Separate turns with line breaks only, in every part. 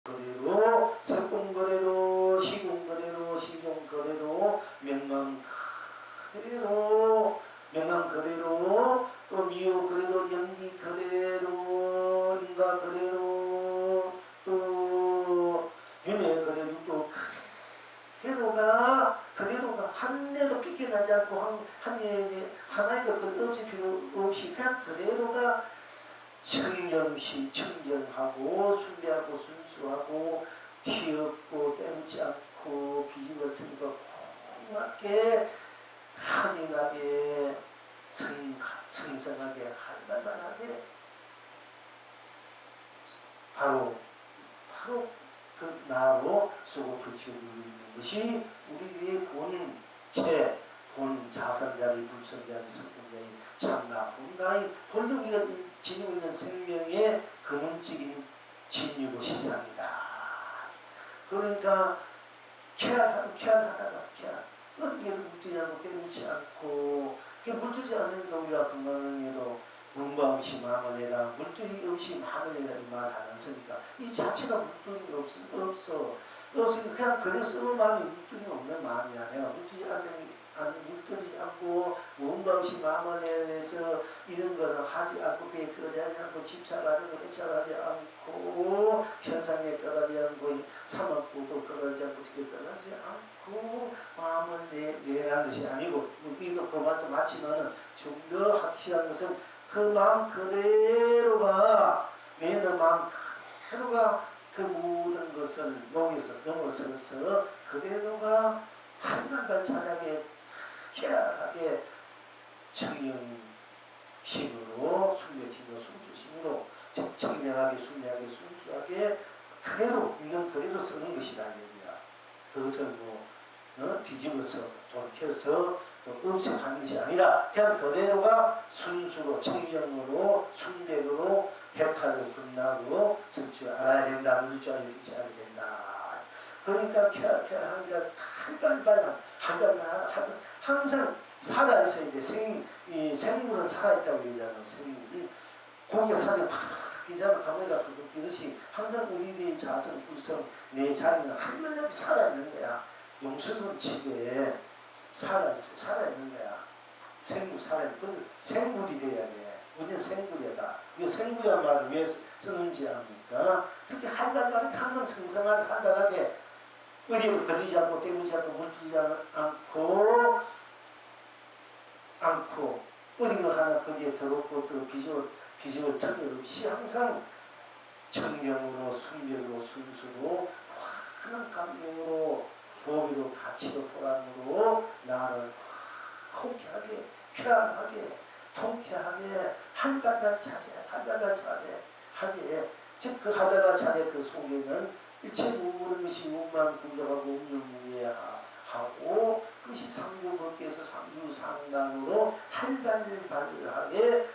거래로, 석공거래로, 시공거래로, 시종거래로, 명함거래로, 또 미호거래로, 연기거래로, 인가거래로, 또 윤회거래로, 또 그대로가 한 대도 삐껴나지 않고 하나에도 없을 필요 없이 그냥 그대로가 청정하고 순배하고 순수하고 튀었고 땜지 않고 비집어 틀고 콩맞게 확인하게 성성하게 한발만하게 바로 그 나로 쏘고 붙이고 있는 것이 우리의 본체, 본 자선자리, 불선자리, 성공자리, 참나, 본가의 본래 우리가 지니고 있는 생명의 근원적인 진유고 시상이다. 그러니까 쾌활하다가 어디에도 물들지 않고 때리지 않고 물들지 않으니까 우리가 건강에도 문과 없이 마음을 내라, 물들이 없이 마음을 내라 이 말 안 쓰니까 이 자체가 물들이 없어. 그냥 그래서 쓰는 마음이 물들이 없는 마음이야. 내가 물들이지 않고 뭔가 없이 마음을 내서 이런 것을 하지 않고 그에 끄하지 않고 집착하지 않고 애착하지 않고 현상에 끄하지 않고 사막구도 끄하지 않고 뒤에 끄하지 않고 마음을 내라는 것이 아니고 우리도 그 말도 맞지만은 좀 더 확실한 것은 그 마음 그대로가 내는 마음 그대로가 그 모든 것을 넘어서서 그대로가 한반발 자작에 쾌활하게 청량심으로 순례심으로 순수심으로 청량하게 순례하게 순수하게 그대로 있는 그대로 쓰는 것이다 얘기야. 그것을 뭐 뒤집어서 돌켜서 또 없애하는 것이 아니라 그냥 그대로가 순수로 청정으로 순백으로 해탈로 끝나고 쓸 줄 알아야 된다. 물을 줄 알아야 된다. 그러니까 쾌활한 게 한발발 항상 살아있어야 돼. 생물은 살아있다고 얘기하잖아요. 생물이 고기가 살아있으면 팍팍팍 뛰잖아. 가면에다 팍팍 뛰듯이 항상 우리의 자성, 불성, 내 자리는 한면하게 살아있는 거야. 용수는 지구에 살아있는 거야. 생물 살아있는 거야. 생물이 돼야 돼. 우리는 생물이다. 이 생물이란 말을 왜 쓰는지 압니까? 그렇게 한발발이 항상 성성하게 한발하게 어디에도 걸리지 않고 때리지 않고 물리지 않고 어디가 하나 거기에 더럽고 또 비집을 틈이 없이 항상 정경으로 순별로 순수로 환한 감명으로 보비로 가치로 보람으로 나를 통쾌하게 쾌활하게 통쾌하게 한발발 하게 즉 그 한발발 차례 그 속에는 일체 모든 것이 운만 구조하고 운명무예하고 그것이 상류법계에서 상류상단으로 한발발하게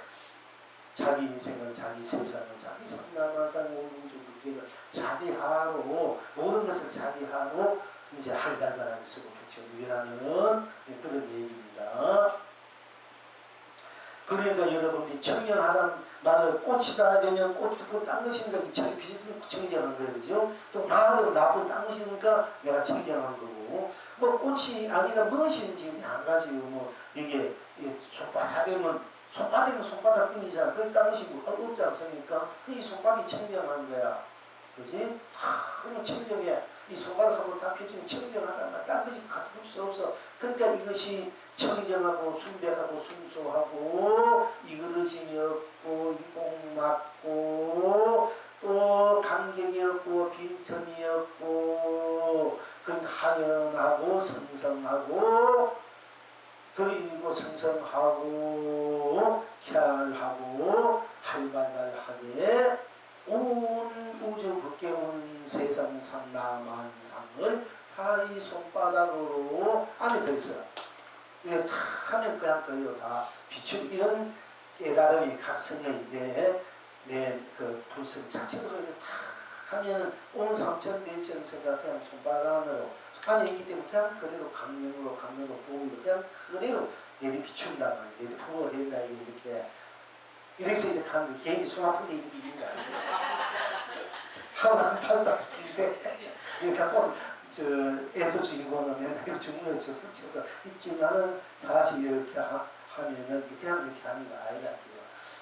자기 인생을 자기 세상을 자기 삼라만상 오른쪽을 자기하로 모든 것을 자기하로 이제 한발발하게 쓰고 백정유라는 그런 얘기입니다. 그러니까 여러분이 청정하다는 말을 꽃이라 되면 꽃 딴 것이니까 이 청이 비슷한 청정한 거예요. 그죠? 또 나도 나쁜 딴 것이니까 내가 청정한 거고 뭐 꽃이 아니다 무엇이든지 지금 한 가지 뭐 이게 손바닥이면 손바닥뿐이잖아. 그게 딴 것이 뭐 없지 않습니까? 이 손바닥이 청정한 거야. 그지? 그냥 청정해. 이 손바닥하고 다 펴지면 청정하단 말이야. 딴 것이 갖고 수 없어. 그러니까 이것이 청정하고 순백하고 순수하고 이 그릇이 없고 이 공맞고 또 간격이 없고 빈틈이 없고 그건 하연하고 성성하고 그리고 성성하고 쾌활하고 활발하게 온 우주 밖에 온 세상 삼라만상을 다 이 손바닥으로 안에 들어있어요. 이게 다 하면 그냥 거의 다 비추 이런 깨달음이 각성의 내 그 불성 자체로 이렇게 다 하면 온 삼천 대천세가 그냥 손바닥 안으로 안에 있기 때문에 그냥 그대로 강령으로 보기로 그냥 그대로 내리 비춘단 말이에요. 내리 풀어야 된다 이렇게. 이래서 이제 가는데 개인이 손 아픈데 이렇게 있는 거 아니에요. 하고 한 팔도 안 있는데 그러니까 애써 주인공은 맨날 이거 죽는 저도 있지만은 사실 이렇게 하면은 그냥 이렇게 하는 거 아니라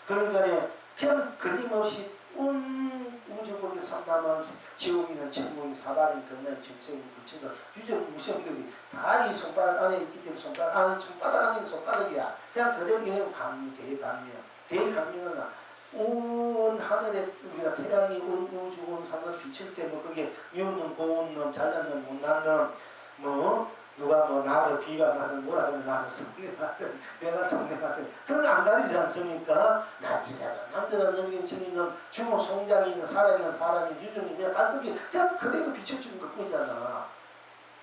그러니까 그냥 끊임없이 온 우주국에 산다만 지옥이는 천국이 사발인 그날 정생이 붙이는 유전 무성들이 다 이 손바닥 안에 있기 때문에 손바닥 안에 손바닥이야. 그냥 그대로 이런 감미, 대감미는 온 하늘에 우리가 태양이 온 우주 온 산을 비칠 때 뭐 그게 미운 놈, 고운 놈, 잘난 놈, 못난 놈, 뭐 누가 뭐 나를 비방하든 뭐라 하든 나를 성내하든 내가 성내하든 그건 안 가리지 않습니까? 남자는 여기 주인은 주모 송장이 있는 살아있는 사람이 유전이 그냥 갈등이 그냥 그대로 비춰주는 것 뿐이잖아.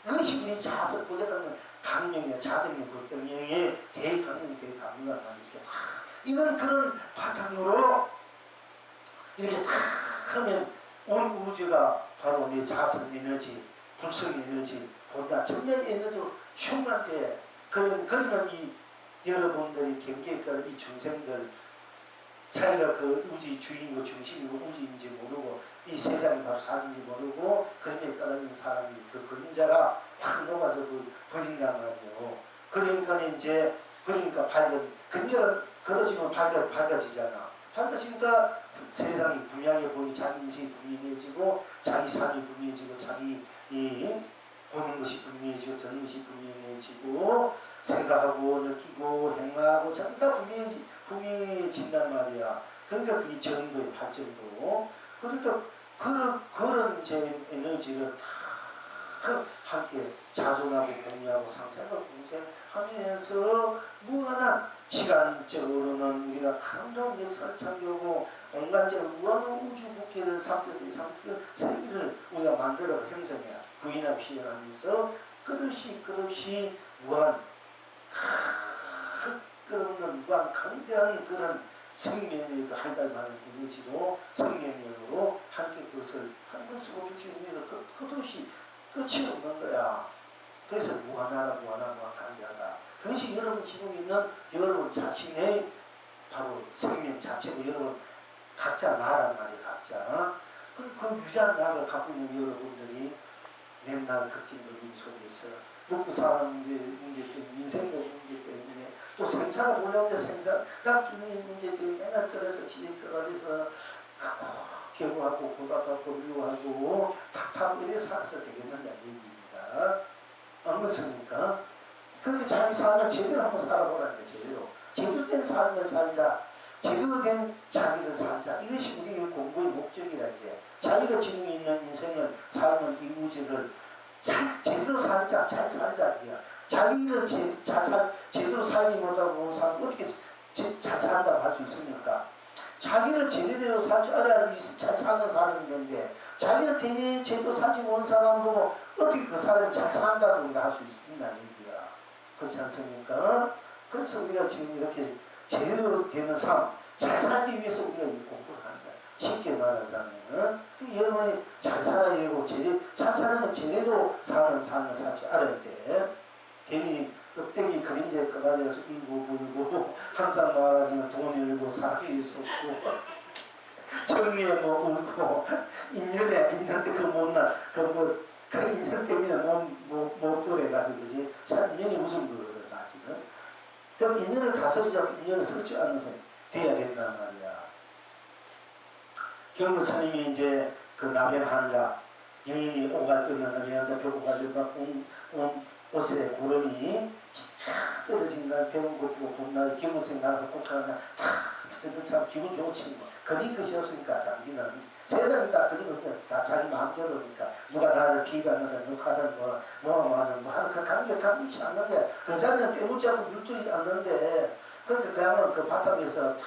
그것이 우리 자석 불려가는 강명이야. 자등의 불등명의 대강명, 대강명이란 말이죠. 이건 그런 바탕으로 이렇게 다 하면 온 우주가 바로 내 자선 에너지, 불성 에너지, 보다 청량 에너지로 충만해. 그러면 이 여러분들이 경계가 이 중생들 자기가 그 우주 주인이고 중심이고 우주인지 모르고 이 세상이 바로 사기인지 모르고 그림에 까다로운 사람이 그 그림자가 확 녹아서 그 버린단 말이에요. 그러니까 그림자가 걸어지면 밝아지잖아. 밝아지니까 세상이 분명해 보이고 자기 인생이 분명해지고 자기 삶이 분명해지고 자기 보는 것이 분명해지고 듣는 것이 분명해지고 생각하고 느끼고 행하고 전부 다 분명해진단 말이야. 그러니까 그게 정도의 발전도. 그러니까 그런 제 에너지를 다 함께 자존하고 공유하고 상생하고 공생하면서 무한한 시간적으로는 우리가 아름다운 역사를 창조하고 공간적으로 무한한 우주 국회를 삼켜서 세계를 우리가 만들어 형성해야 부인하고 시연하면서 끝없이 무한 끝없는 무한 강대한 그런 생명의 그 할달만한 에너지로 생명력으로 함께 그것을 한번 쓰고 비치우면 끝없이 끝이 없는 거야. 그래서 무한하다 무한 강대하다. 그것이 여러분 지금 있는 여러분 자신의 바로 생명 자체고 여러분 각자 나란 말이에요. 각자. 그 유지한 나를 갖고 있는 여러분들이 맨날 극진 노림 속에서 먹고 사는 문제 때문에 인생의 문제 때문에 또 생사가 돌아오는데 낙주의 문제 때문에 맨날 그래서 시대가에서 경고하고 고박하고 미워하고 탓하고 이래 살아서 되겠느냐 얘기입니다. 안 그렇습니까? 그렇게 자기 삶을 제대로 한번 살아보라는 게 제대로 된 삶을 살자. 제대로 된 자기를 살자. 이것이 우리의 공부의 목적이라 이제 자기가 지금 있는 인생을 삶을 이 우주를 제대로 살자. 잘 살자. 자기를 제대로 살지 못하고 온 사람은 어떻게 잘 산다고 할 수 있습니까? 자기를 제대로 살 줄 알아야 잘 사는 사람이 되는데 자기를 제대로 살지 못하는 사람 보고 어떻게 그 사람이 잘 산다고 우리가 할 수 있습니까? 얘기야. 그렇지 않습니까? 그래서 우리가 지금 이렇게 제대로 되는 삶, 잘 살기 위해서 우리가 이 공부를 한다. 쉽게 말하자면 여러분이 잘 살아야 되고 잘 살면 제대로 사는 삶을 살 줄 알아야 돼. 괜히 껍데기 그림자에 꺼달려서 울고 불고 항상 말하지만 돈 잃고 사기 있었고 정리에 뭐 울고 인연 때 그 못나 그 인연 때문에 못 돌아가지고 그지. 자 인연이 무슨 거예요 사실은. 그 인연을 다스리자고 인연을 쓸 줄 아는 사람이 돼야 된단 말이야. 경무 스님이 이제 그 남양 환자 영인이 오갈 뜯는 남양 환자 벽 가지고 옷에 구름이 떨어진다 배운 거 보고 봄날 기분 생각나서 꼭하나 참 기분 좋지 뭐. 그리 것이 없으니까 자기는 세상이니까 그리고 다 자기 마음대로니까 누가 나를 비방하든 욕하든 뭐하든 하는 그 관계 감기지 않는데 그 자리는 때묻지 않고 물주지 않는데 그러니까 그야말로 그 바닥에서 다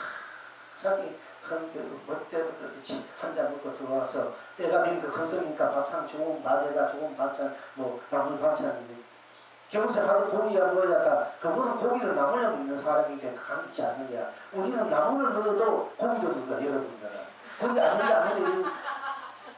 자기 큰 대로 멋대로 그렇게 한잔 먹고 들어와서 때가 되니까 건성이니까 밥상 좋은 밥에다 좋은 반찬 뭐 나물 반찬인데 경생하도 고기야 뭐야다 그거는 고기를 나물려 먹는 사람인데 감기지 않는 거야. 우리는 나물을 넣어도 고기도 먹는 거야. 여러분들은 고기 아무리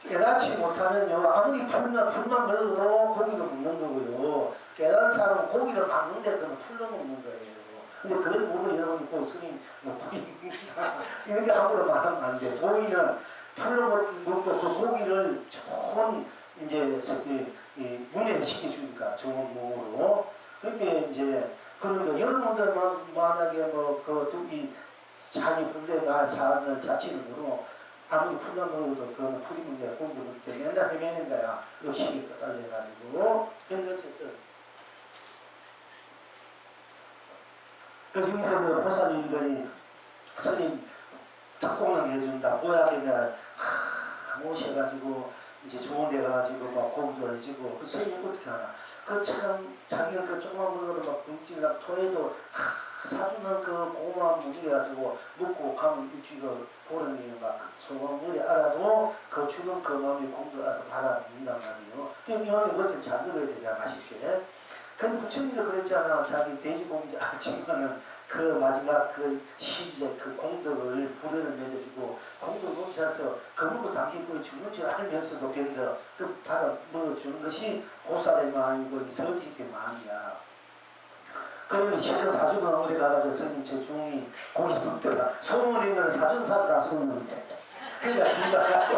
깨닫지 못하면요 아무리 풀만 먹어도 고기도 먹는 거고요. 깨닫는 사람은 고기를 막는데 그건 풀로 먹는 거예요. 근데 그걸 모르고 여러분이 꼭 스님 고기 먹는다 이렇게 함부로 말하면 안 돼. 고기는 풀로 먹고 그 고기를 좋은 이제 문해시켜주니까 좋은 몸으로. 그때 이제 그러니까 여러분들 만약에 뭐그이 자기 본래가 사는 자취를 모르고 아무리 풀만 먹어도 그거는 풀이 문제가 공도 그렇기 때문에 맨날 헤매는 거야. 의식이 끌어내가지고. 근데 어쨌든 여기서 그 보살님들이 스님 특공을 해준다. 보약에다 모셔가지고 이제 좋은 데 가가지고 막 공도 해주고 그 스님이 어떻게 하나. 그 참 자기가 그 조그만 물건도 막 굶지락 토해도 사주는 그 고마운 무지개 가지고 먹고 가면 일주일 보름이 막 소원 물이 알아도 그 주는 그 마음이 공도 와서 받아준단 말이에요. 그럼 이왕에 뭐든 잘 먹어야 되잖아 맛있게. 근데 부처님도 그랬잖아. 자기 돼지공주 아지만은 그 마지막 그 시제 그 공덕을 불을 맺어주고 공덕을 멈춰서 그물고 당기고 죽는 줄 알면서도 병들어 그 받아 먹어주는 것이 보살의 마음이고 이 서지의 마음이야. 그러면 실제 사주가 어디 가가지고 스님 제 중이 고기 먹더라. 소문에 있는 사준사다 소문에. 그러니까 누가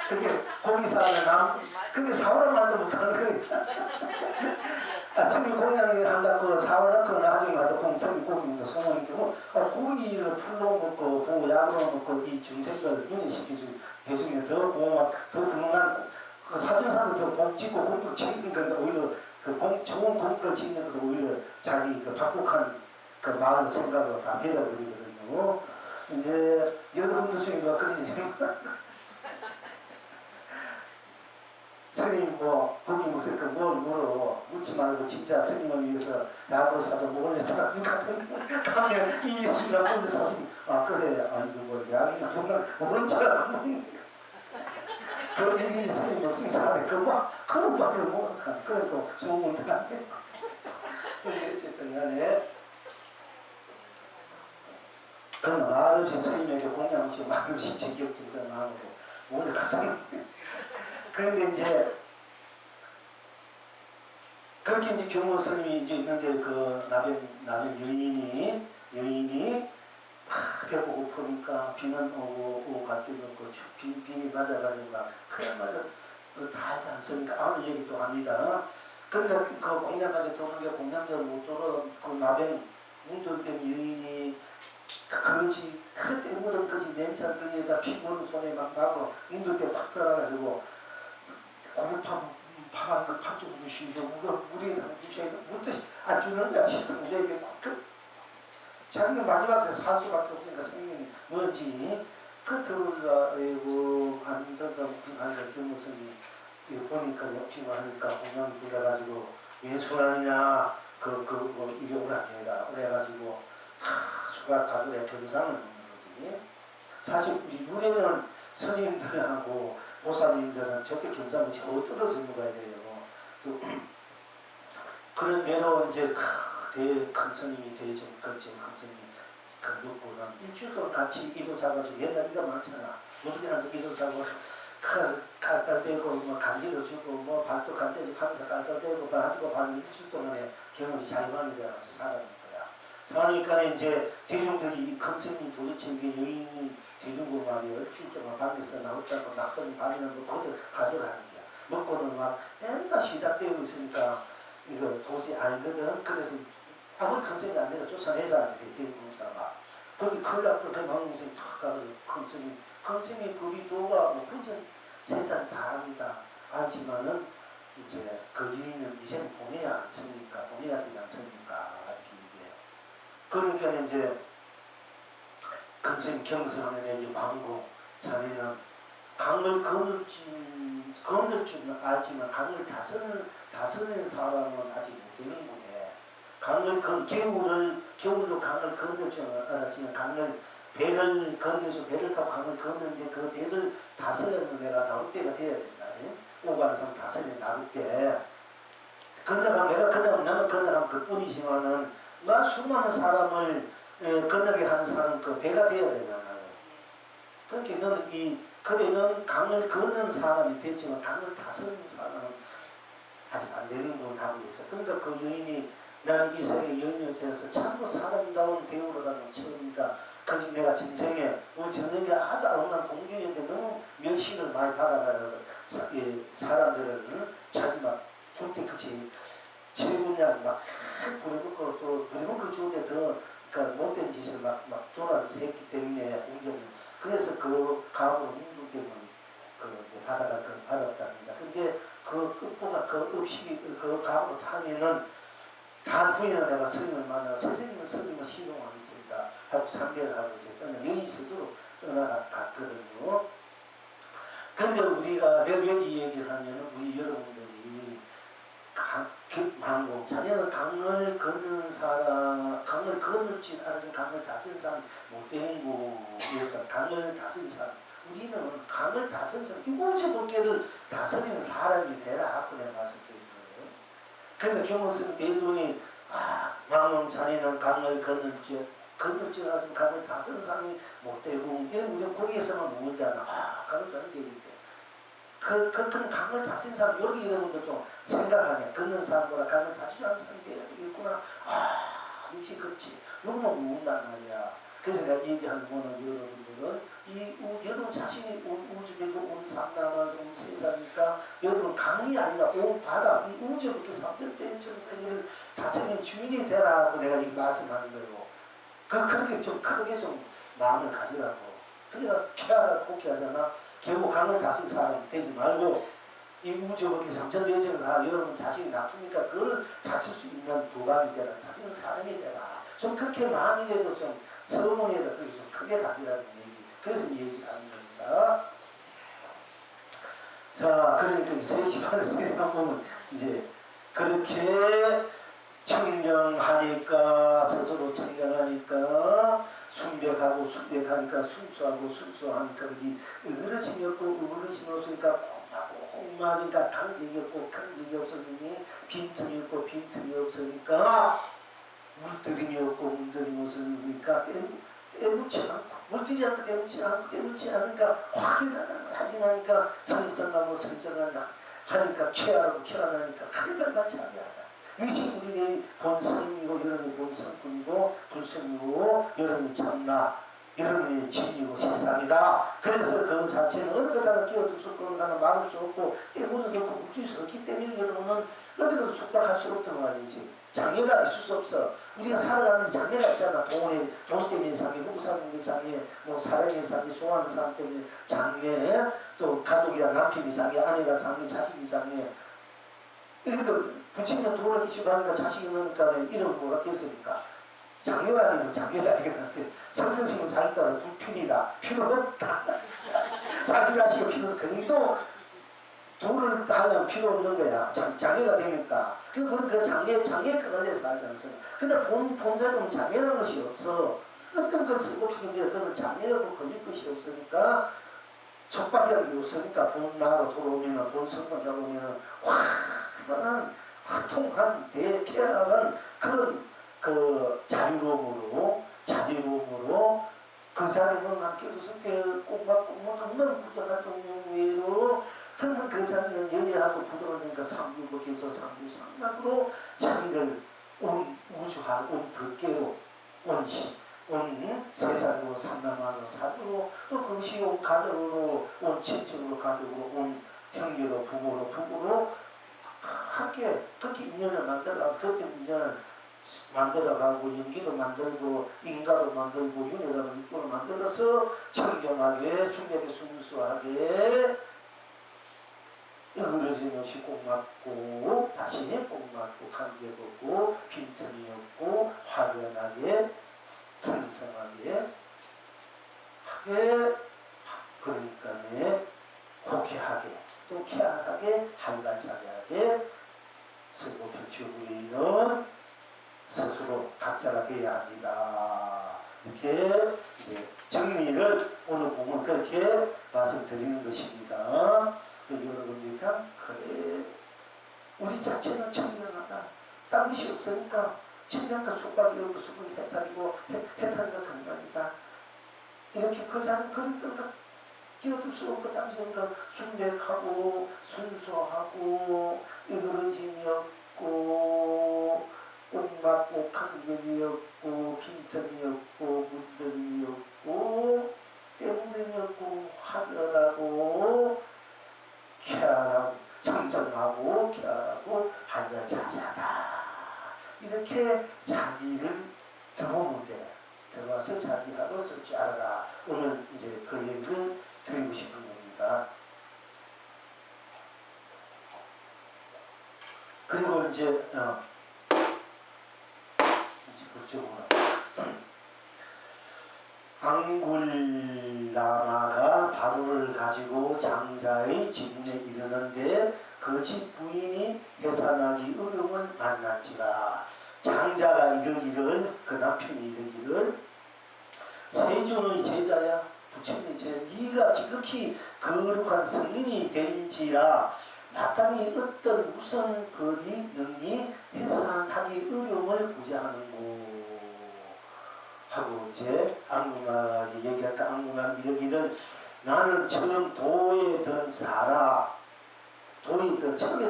그게 고기 사는 남 근데 사원을 만도 못하는 거야. 스님 공양이 한다고 사원학교 나중에 가서 스님 고기입니다. 소문이 있고 고기를 풀로 먹고 보고 약으로 먹고 이 중생들 윤회시켜주면 더 고마 더 훌륭한 그 사준사도 더 복짓고 공덕 짓는 건데 오히려 그 좋은 공덕을 짓는 것도 오히려 자기 그 박복한 그 마음 생각으로 다 배워버리거든요. 이제 여러분들 중에 누가 그런 얘기 스님 뭐 거기 무슨 그 뭘 물어 묻지 말고 진짜 스님을 위해서 약으로 사도 몰래 사가지고 가면 이 예수가 몰래 사지 아 그래 아이고 뭐 약이나 정말 모른 줄 알고 그 인간이 스님 무슨 사람이 그런 말을 못하 그래도 소문 다네 근데 어쨌든 간에 그런 말 없이 스님에게 공양 없이 말 없이 제기억 진짜 마음으로 오늘 갖다 놓네 그런데 이제 그렇게 이제 경호 스님이 이제 있는데 그 나변 여인이 배고 고프니까 비는 오고 갓도 없고 비 맞아가지고 막 그야말로 다 하지 않습니까? 아무 얘기 또 합니다. 그런데 그 공양까지 도는 게 공양대로 못 돌아 그 나변 뭉돌병 여인이 그것이 그때 묻은 거지 냄새가 거기에다 피부는 손에 막 나고 뭉돌병 팍 들어가지고 오늘 밥한 그 밥좀 주시죠. 우리에다 주셔야 돼. 물뜻이 안 주는 거야. 식당 우리에게 그 자기는 마지막에 살 수밖에 없으니까 생명이 뭔지 그 들어가 안 들어가 하니까 경무성이 보니까 욕심을 하니까 공양이 불러가지고 왜 소란이냐 이게 오락게 해라 그래가지고 다 수박 가족의 경상을 먹는 거지. 사실 우리 유래는 스님들하고 보살님들은 절대 경상을 저 떨어져 먹어야 돼요. 또 그런 대로 이제 큰 스님이 되죠. 큰 스님이 그 먹고는 일주일 동안 같이 이도 잡아주고 옛날 이가 많잖아. 무릎에 앉아 이도 잡고 깔깔대고 뭐 간지도 주고 뭐 발도 간대지 하면서 깔깔대고 발하고 발을 일주일 동안에 경험이 자유만이 되어서 살아가는 거야. 사니까 이제 대중들이 이 큰 스님이 도대체 이게 여인이 되는 거 말이에요. 일주일 동안 밤에서 나왔다고 낙동이 밤에는 뭐 그들 가져라는 거야. 먹고는 막 맨날 시닥대고 있으니까 이거 도저히 아니거든. 그래서 아무리 큰 스님이 안 되나 쫓아내자 돼. 대공사가. 거기 큰일 났고 그 망공생이 탁 가가지고 큰 스님이 불이도가 뭐 분전 세상 다 합니다. 알지만은 이제 그 여인은 이제는 보내야 않습니까? 보내야 되지 않습니까? 이렇게 얘기해요. 그러니까 이제 근심 경성하는 이제 망고 자네는 강을 건널 줄은 알지만 강을 다스리는 사람은 아직 못 되는 거네. 겨울로 강을 건널 줄은 알았지만 배를 건너서 배를 타고 강을 건너는데 그 배를 다스리는 내가 나룻배가 되어야 된다. 오가는 사람 다스리는 나룻배. 내가 건너가면 나만 건너가면 그 뿐이지만은 나 수많은 사람을 건너게 하는 사람 그 배가 되어야 되잖아요. 그렇게 너는 그래는 강을 건너는 사람이 됐지만 강을 다스리는 사람은 아직 안 되는 걸 하고 있어. 그러니까 그 여인이 나는 이 세계 여인이 되어서 참으로 사람다운 대우를 하는 처음이다. 그지 내가 진생에 우리 전생에 아주 아름다운 공주인데 너무 멸시를 많이 받아가지고 사람들을 자기 막 줄 때 그치 지구냐 막 부려먹고 또 부려먹고 주는데 더 그 못된 짓을 막 돌아서 했기 때문에 우리는 그래서 그 가업으로 민주병을 그 이제 받았답니다. 근데 그 끝보가 그 없이 그 가업으로 타면은 단 후에는 내가 스님을 만나 선생님은 스님을 신동하겠습니다 하고 상대를 하고 이제 여인 스스로 떠나갔거든요. 근데 우리가 내가 왜 이 얘기를 하면은 우리 여러분들이 망공 자네는 강을 걷는 사람 강을 건널 줄 알아서 강을 다쓴 사람 못된 거니까 강을 다쓴 사람 우리는 강을 다쓴 사람 이 우주 법계를 다스리는 사람이 되라 하고 내가 말씀드린 거예요. 그러니까 경호성 대중이 망공 자네는 강을 건널 줄 알아서 강을 다쓴 사람이 못되고 우리는 거기에서만 모르잖아. 강을 자는 되는데 그 강을 다쓴 사람 여기 여러분들 좀 생각하네. 걷는 사람보다 강을 자주 하는 사람이 돼야 되겠구나. 역시 그렇지. 요거만 모른단 말이야. 그래서 내가 얘기하는 거는 여러분들은 여러분 자신이 우주에서 온 삼남아서 온 세상이니까 여러분 강이 아니라 온 바다 이 우주 그렇게 삼천대 천세계를 다스리는 주인이 되라고 내가 이 말씀하는 거예요. 그렇게 좀 크게 좀 마음을 가지라고. 그러니까 쾌하라 포기하잖아. 결국 강을 다쓴 사람 되지 말고 이 우주 그렇게 삼천대천사 여러분 자신이 놔두니까 그걸 다쓸 수 있는 도박이 되라. 다스리는 사람이 되라. 좀 그렇게 마음이라도 좀 서문에다 그렇게 좀 크게 가지라는 얘기. 그래서 얘기하는 겁니다. 자, 그러니까 이 세시간의 세상 보면 이제 그렇게 청정하니까 스스로 청정하니까 순백하고 순백하니까 순수하고 순수하니까 여기 으그러짐이 없고 으그러짐이 없으니까 꽁마니까 간격이 없고 간격이 없으니 빈틈이 없고 빈틈이 없으니까 물들임이 없고 물들임이 없으니까 깨묻지 않고 물들지 않고 깨묻지 않으니까 확인하니까 성성하고 성성한다 하니까 쾌하고 쾌하니까 칼발같이 하게 이것이 우리의 본성이고 여러분의 본성뿐이고 불성이고 여러분의 참나 여러분의 진이고 세상이다. 그래서 그 자체는 어느 것하나 끼어들 수 없고 어느 것하나 막을 수 없고 깨물을 없고 묶일 수 없기 때문에 여러분은 어디로도 속박할 수 없단 말이지. 장애가 있을 수 없어. 우리가 살아가는 장애가 있잖아. 돈 때문에 장애, 누구 사는 장애, 뭐 사랑의 장애, 좋아하는 사람 때문에 장애, 또 가족이랑 남편이 장애, 아내가 장애, 자식이 장애. 그러니까 부친은 돈을 끼치고 하니까 자식이 넣으니까 이름을 뭐라겠습니까? 장애가 아니면 장애가 아니겠는데 성선심은 자기 따라 불필이다. 필요 없다. 자기 자식이 필요 그 정도 돈을 하려면 필요 없는 거야. 장애가 되니까. 그 장애에 끄달려 살지 않습니까? 근데 본자는 장애라는 것이 없어. 어떤 것 쓰고 피는데 그는 장애라고 걸릴 것이 없으니까 촉박이라는 게 없으니까 본나로 돌아오면 본 성공 잡으면 화끈한 화통한 대쾌한 그런 그 자유로움으로 그 자리는 남겨도 성대 꽁박꽁박 없는 부족한 동료로 항상 그 자리는 여리하고 부드러우니까 삼유복에서 삼유삼락으로 자기를 온 우주화 온 법계로 온 세상으로 삼남하는 사주로 또 그것이 온 가족으로 온 친척으로 가족으로 온 형제로 부부로 함께 그렇게 인연을 만들어가고 그렇게 인연을 만들어가고 연기도 만들고 인가도 만들고 윤회라는 육도를 만들어서 청정하게 순하게 순수하게 어그러짐 없이 꼭 맞고 다시 꼭 맞고 관계없고 빈틈이 없고 확연하게 성성하게 하게 그러니까 호쾌하게 또 쾌하게 한발차기하게 서로 펼쳐보이는 스스로 각자가 되어야 합니다. 이렇게 정리를 오늘 보면 그렇게 말씀드리는 것입니다. 여러분들이 그래 우리 자체는 청량하다. 딴 것이 없으니까 청량과 속박이 없고 속박이 해탈이고 해탈이가 건강이다. 이렇게 그자는 그런 것과 끼어들 수 없고 당신은 순백하고 순수하고 이그러짐이 없고 옥맞고 간격이었고 빈틈이었고 문들이었고 때묻음이었고 확연하고 쾌활하고 청정하고 쾌활하고 하며 자제하다. 이렇게 자기를 들어오면 돼. 들어와서 자기하고 쓸 줄 알아라. 오늘 이제 그 얘기를 드리고 싶은 겁니다. 그리고 이제 그쪽으로 앙굴나마가 바로를 가지고 장자의 집문에 이르는데 그 집 부인이 해산하기 어려움을 만난지라. 장자가 이르기를, 그 남편이 이르기를, 세존의 제자야, 부처님의 제자, 네가 지극히 거룩한 성인이 된지라 마땅히 어떤 무슨 벌이 능히 해산하기 어려움을 구제하는고 하고 이제 앙궁하게 얘기할까. 앙궁하게 이르기를, 나는 처음 도에 든 사라, 처음에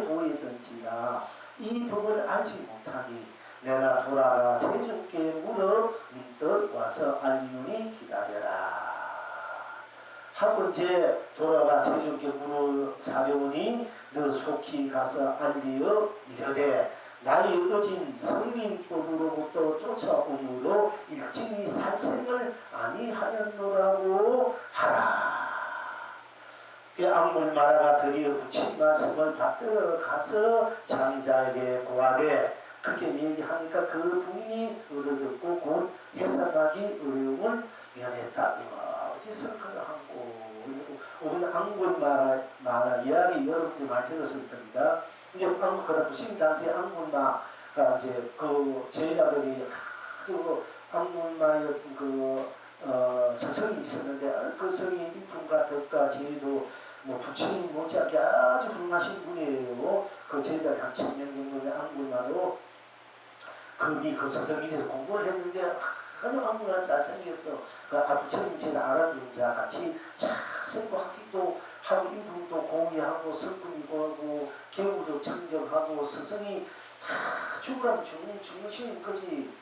도에 든지라 이 법을 알지 못하니 내가 돌아가 세존께 물어 문득 와서 알리오니 기다려라 하고 이제 돌아가 세존께 물어 사려오니 너 속히 가서 알리어 이르되 나의 어진 성민법으로부터 쫓아오므로 일찍이 살생을 아니하였노라고 하라. 앙굴마라가 드디어 부처님 말씀을 받들어 가서 장자에게 고하되, 그렇게 얘기하니까 그 부인이 얻어듣고 곧 해산하기 어려움을 면했다. 어디서 그걸 하고 오늘 앙굴마라 이야기 여러분들 많이 들었을 겁니다. 이제 그런 부처님 당시에 앙굴마가 이제 그 제자들이 그리고 앙굴마의 서성이 있었는데 그 성이 인품과 덕과 지혜도 부처님 못지않게 아주 훌륭하신 분이에요. 그 제자들이 한 1000명 정도의 앙굴마로 그 서성이 돼서 공부를 했는데 아주 앙굴마가 잘생겼어. 부처님 제자 알아주는 자 같이 자세고 학식도 하고 인품도 공개하고 성품이고 하고 교우도 청정하고 서성이 다 죽으라면 죽는 거지.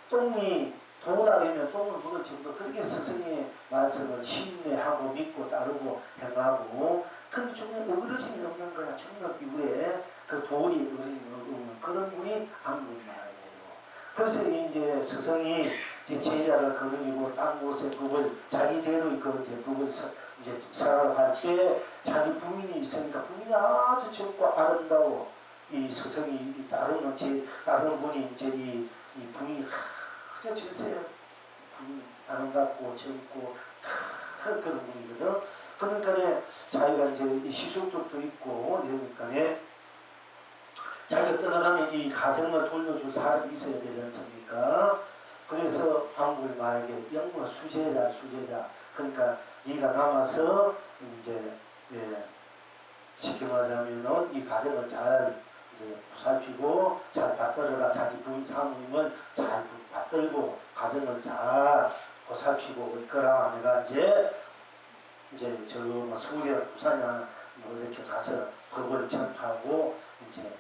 똥이 도다 되면 똥을 먹을 정도 그렇게 스승의 말씀을 신뢰하고 믿고 따르고 행하고, 근데 정말 어그러짐이 없는 거야. 정말 비굴해. 그 돌이 어그러짐이 없는 그런 분이 앙굴마예요. 그래서 이제 스승이 이제 제자를 거느리고 딴 곳에 법을 자기대로 그 이제 법을 이제 살아갈 때 자기 부인이 있으니까 부인이 아주 젊고 아름다워. 이 스승이 따르는 분이 이제 이 부인이 아주 질세요. 아름답고 젊고 큰 그런 분이거든. 그러니까 자기가 이제 시술법도 있고 이러니까 자기가 떠나가면 이 가정을 돌려줄 사람이 있어야 되지 않습니까? 그래서 앙굴마에게 영무 수제자. 그러니까 네가 남아서 이제 쉽게 말하면은 이 가정을 잘 살피고 잘 받들어라. 자기 부인 사모님을 잘 받들고 가정을 잘 보살피고 있거라. 내가 이제 저 서울이나 부산이나 이렇게 가서 법을 전파하고 이제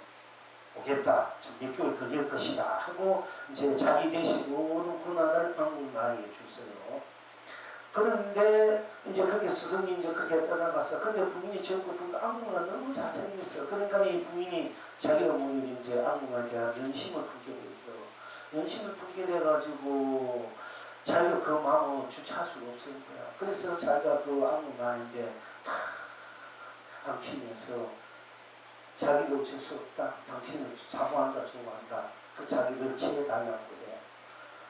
오겠다. 몇 개월 걸릴 것이다 하고 이제 자기 대신 오는 군한을 앙굴마에게 줬어요. 그런데 이제 그게 스승이 이제 그렇게 떠나갔어. 근데 부인이 젊고 앙굴마가 너무 잘생겼어. 그러니까 이 부인이 자기가 모르게 이제 앙굴마에 대한 연심을 품게 됐어. 연심을 품게 돼가지고 자기가 그 마음을 주체할 수가 없을 거야. 그래서 자기가 그 앙굴마인데 다 안키면서 자기도 어쩔 수 없다. 당신을 사모한다, 좋아한다. 그 자기를 지혜달라고 그래.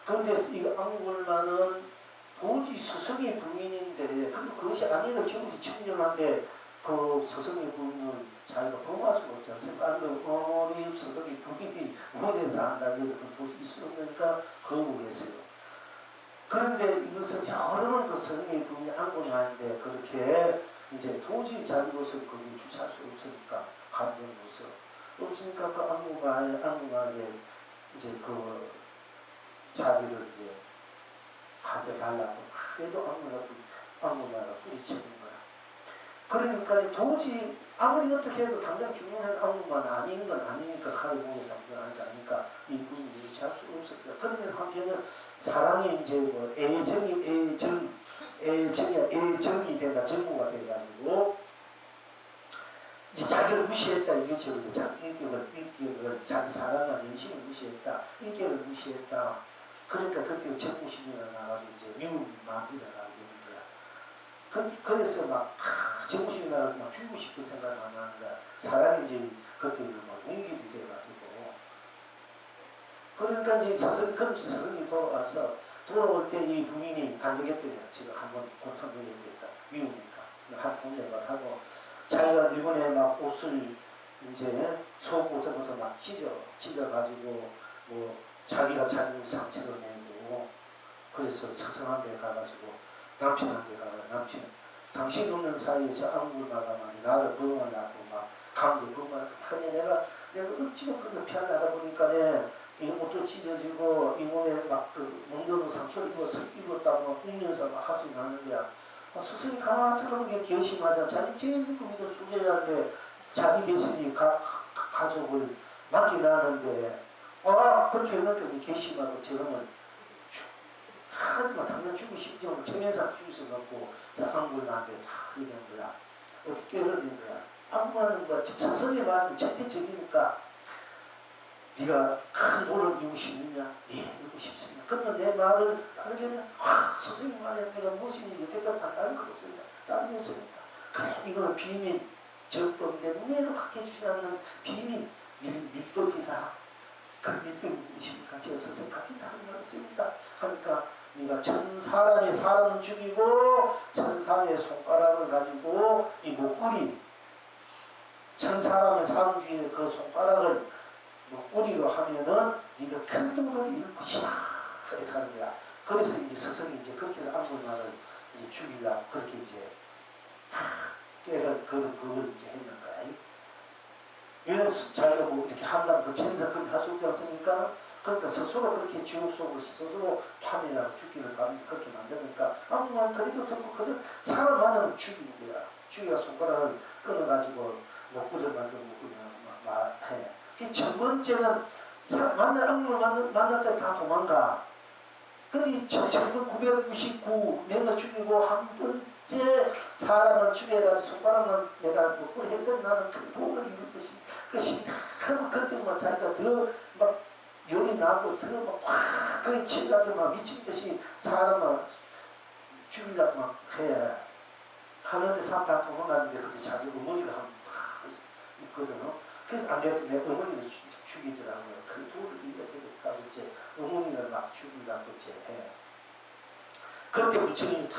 그런데 이 앙굴마는 도저히 스승의 부인인데, 그리고 그것이 아니라 겨울이 청정한데 그 스승의 부인은 자기가 범할 수가 없지 않습니까? 어머니 스승의 부인이 원해서 한다고 해도 도저히 있을 수 없으니까 거부했어요. 그런데 이것은 여러 번 그 스승의 부인이 앙굴마인데 그렇게 이제 도저히 자기로서 그걸 주체할 수 없으니까 감정으로서 없으니까 그 앙굴마에게 이제 그 자기를 이제 가져달라고 해도 앙굴마가 뿌리치는 거야. 그러니까 도저히 아무리 어떻게 해도 당장 죽는 앙굴마는 아닌 건 아니니까 칼을 보고 당장 하지 않으니까 이 분이 유지할 수 없을 거야. 그러면서 한편은 사랑이 이제 뭐 애정이 된다, 정부가 돼가지고 이제 자기를 무시했다 이거죠. 자기 인격을 자기 사랑과 인심을 무시했다, 인격을 무시했다. 그러니까 그때 정부심리가 나가지고 이제 미운 마음이 일어나게 되는 거야. 그래서 막 정부심이 나가서 막 죽고 싶은 생각 안 하는 거야. 사랑이 이제 그때 막 웅기이 돼가지고. 그러니까 이제 스승이 돌아올 때 이 부인이 안 되겠다. 지금 한번 고통해야겠다. 미우니까. 한 공략을 하고 자기가 일본에 막 옷을 이제 속옷에서 막 찢어가지고 뭐 자기가 자기 상처를 내고 그래서 스승한테 가가지고 남편한테 남편 당신 없는 사이에 저 안굴마가 많이 나를 범하려고 막 강도 범하니 내가 억지로 그걸 피하려다 보니까 이 옷도 찢어지고 이 몸에 막 그 멍들은 상처를 입었다고 울면서 막 하소리 나는 거야. 스승이 가만히 들어보게 결심하자. 자기 제일 믿고 수제자인데 자기 대신이 가족을 맡겨놨는데 그렇게 했는데 결심하고 지금은 하지만 당장 죽고 싶지만 정해상 죽을 수 없고 한국 나한테 다 이런 거야. 어떻게 깨어낸 거야. 아무하는 거야. 스승의 말은 절대적이니까 네가 큰 도를 이루고 싶느냐? 예, 이루고 싶습니다. 그러면 내 말을 따르겠냐? 선생님 말에 내가 무엇이니 여태까지 안 다른 것 없습니다. 따르겠습니다. 그래, 이거는 비밀 정법인데 문에도 갖게 주지 않는 비밀 밀법이다. 그 밀법이 무엇입니까? 제가 선생님 갖게 다른 말 없습니다. 그러니까 네가 천사람이 사람을 죽이고 천사람의 손가락을 가지고 이 목걸이 천사람의 사람 중에 그 손가락을 목걸이로 하면은 네가 큰 도를 이룰 것이다. 이렇게 하는 거야. 그래서 이제 스승이 이제 그렇게 해서 안굴마를 이제 죽이려고 그렇게 이제 깨를 그런 법을 이제 했는 거야. 왜냐면 자기가 뭐 이렇게 한다면 그 천사급이 할 수 없지 않습니까? 그러니까 스스로 그렇게 지옥 속으로 스스로 파멸하고 죽기를 그렇게 만드니까 안굴마는 그래도 듣고 그들 사람 하나는 죽이는 거야. 죽이가 손가락을 끊어가지고 목걸이를 만들고 막 해. 첫 번째는 만났다 다 도망가. 근데 1999 내가 죽이고 한 번째 사람을 죽여가지고 손가락만 내가 목걸이 했더니 나는 큰 복을 이룰 것이 그때만 자기가 더 막 열이 나고 더 막 확 그게 치가지고 막 미친 듯이 사람을 죽이려고 막 해. 하는데 사람 다 도망가는데 그때 자기 어머니가 한 있거든요. 그래서 안 되겠다. 내 어머니를 죽이더라고요. 그 돌을 이겨야 되겠다고 이제 어머니를 막 죽이려고 이제 해. 그때 부처님이 다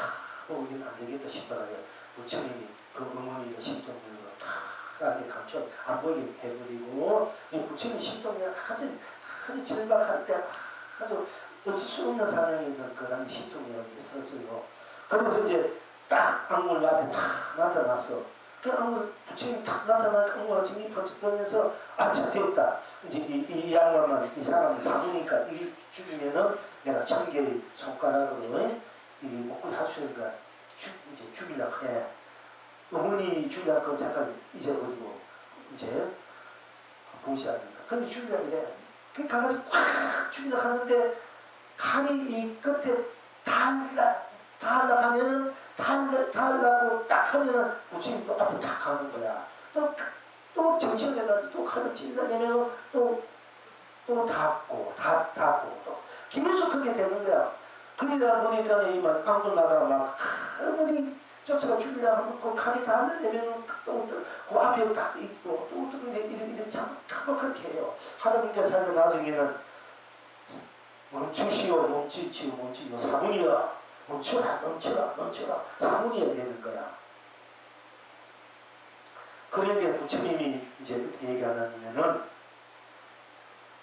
보고 이게 안 되겠다 싶어가지고 부처님이 그 어머니를 신통력으로 다 이렇게 감춰 안 보이게 해버리고 부처님 신통력 아주 절박할 때 아주 어쩔 수 없는 상황에서 그 당시 신통력을 썼어요. 그래서 이제 딱 안물 앞에 탁 나타났어. 그 안물 부처님이 탁 나타나니까 안물가 정이 퍼져 떠면서 자 됐다. 이제 이 양반만 이 사람을 잡으니까 이 죽이면은 내가 1000개의 손가락으로 이 목걸이 할 수 있으니까 이제 죽이려고 해. 어머니 죽이려고 그 생각 잊어버리고 이제 보시합니다. 근데 죽이려고 이래. 그 가가지고 꽉 죽이려고 하는데 칼이 이 끝에 달라가면은 달라고 딱 하면은 부처님 또 앞에 탁 가는 거야. 또 정신해가지고 또 칼을 찔러내면 또 닫고 또 계속 그렇게 되는 거야. 그러다 보니까 이만 안굴마가 막 어머니 쫓아가 죽이려고 하면 그 칼이 달려내면 또 그 앞에 딱 있고 또 이래 자꾸 그렇게 해요. 하다 보니까 자기가 나중에는 멈추시오 사문이여 멈춰라 사문이어야 되는 거야. 그런데 부처님이 이제 어떻게 얘기하냐면은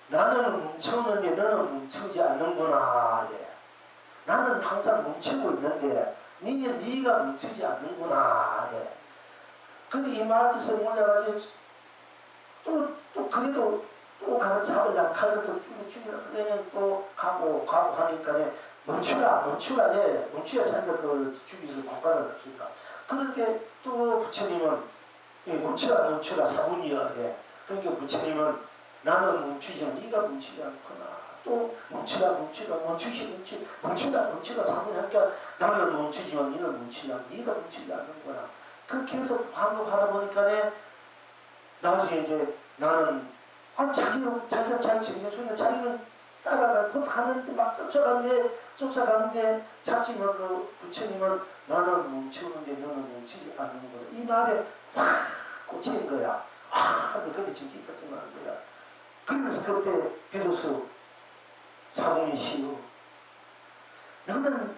나는 멈추는데 너는 멈추지 않는구나. 나는 항상 멈추고 있는데 니는 네가 멈추지 않는구나. 근데 이 말에서 몰려가지고 또 그래도 또 가서 잡으려고 칼도 또 죽이려고 그러면 또 가고 하니까 멈추라 멈춰야 자기가 그 죽이서 고가를 합시다. 그렇게 또 부처님은 멈추라 사문이야. 그러니까 부처님은 나는 멈추지 않고 네가 멈추지 않거나 또 멈추다 사고하니까 나는 멈추지만 네는 멈추지 않고 네가 멈추지 않는구나. 그렇게 해서 반복하다 보니까 나중에 이제 나는 자기가 챙겨주는데 자기는 따라가고 가는데 막 쫓아가는데 잡지만 그 부처님은 나는 멈추는데 너는 멈추지 않는구나. 이 말에 확 꽂힌 거야. 하면 그때 진기까지 나는 거야. 그러면서 그때 비로소 사공이시오. 너는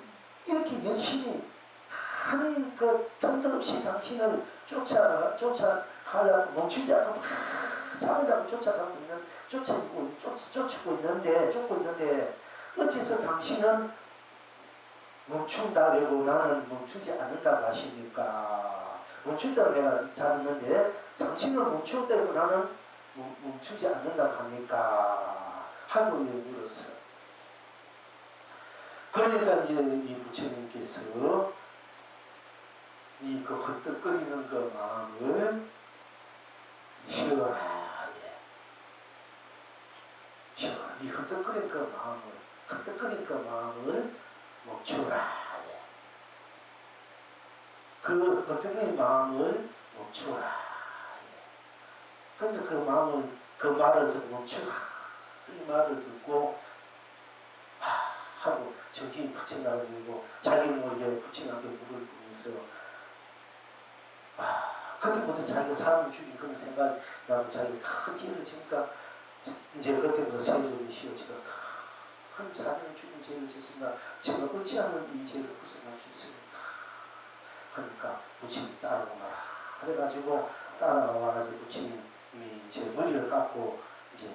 이렇게 열심히 한 그 틈도 없이 당신을 쫓아가려고 멈추지 않고 막 잡으려고 쫓고 있는데 어째서 당신은 멈춘다고 나는 멈추지 않는다고 하십니까? 멈춘다고 내가 잡았는데 당신은 멈춘다고 나는 멈추지 않는다고 합니까? 하고 물었어. 그러니까 이제 이 부처님께서 이 그 헐떡거리는 그 마음을 쉬어라. 쉬어라. 이 헐떡거린 그 마음을 멈추라. 그 헐떡거린 마음을 멈추라. 그러니까 그 말을 듣고 멈추라. 이 말을 듣고 하고 정신이 푹 나가지고 자기 모르게 부처님께 물을 보면서 그때부터 자기가 사람을 죽인 그런 생각이 나고 자기가 큰 죄를 지니까 이제 그때부터 세존이 시어지가 큰 사람을 죽인 죄를 짓으나 제가 어찌하면 이 죄를 벗어날 수 있습니까? 그러니까 부처님 따라오너라. 그래가지고 따라와가지고 부처님이 제 머리를 깎고 이제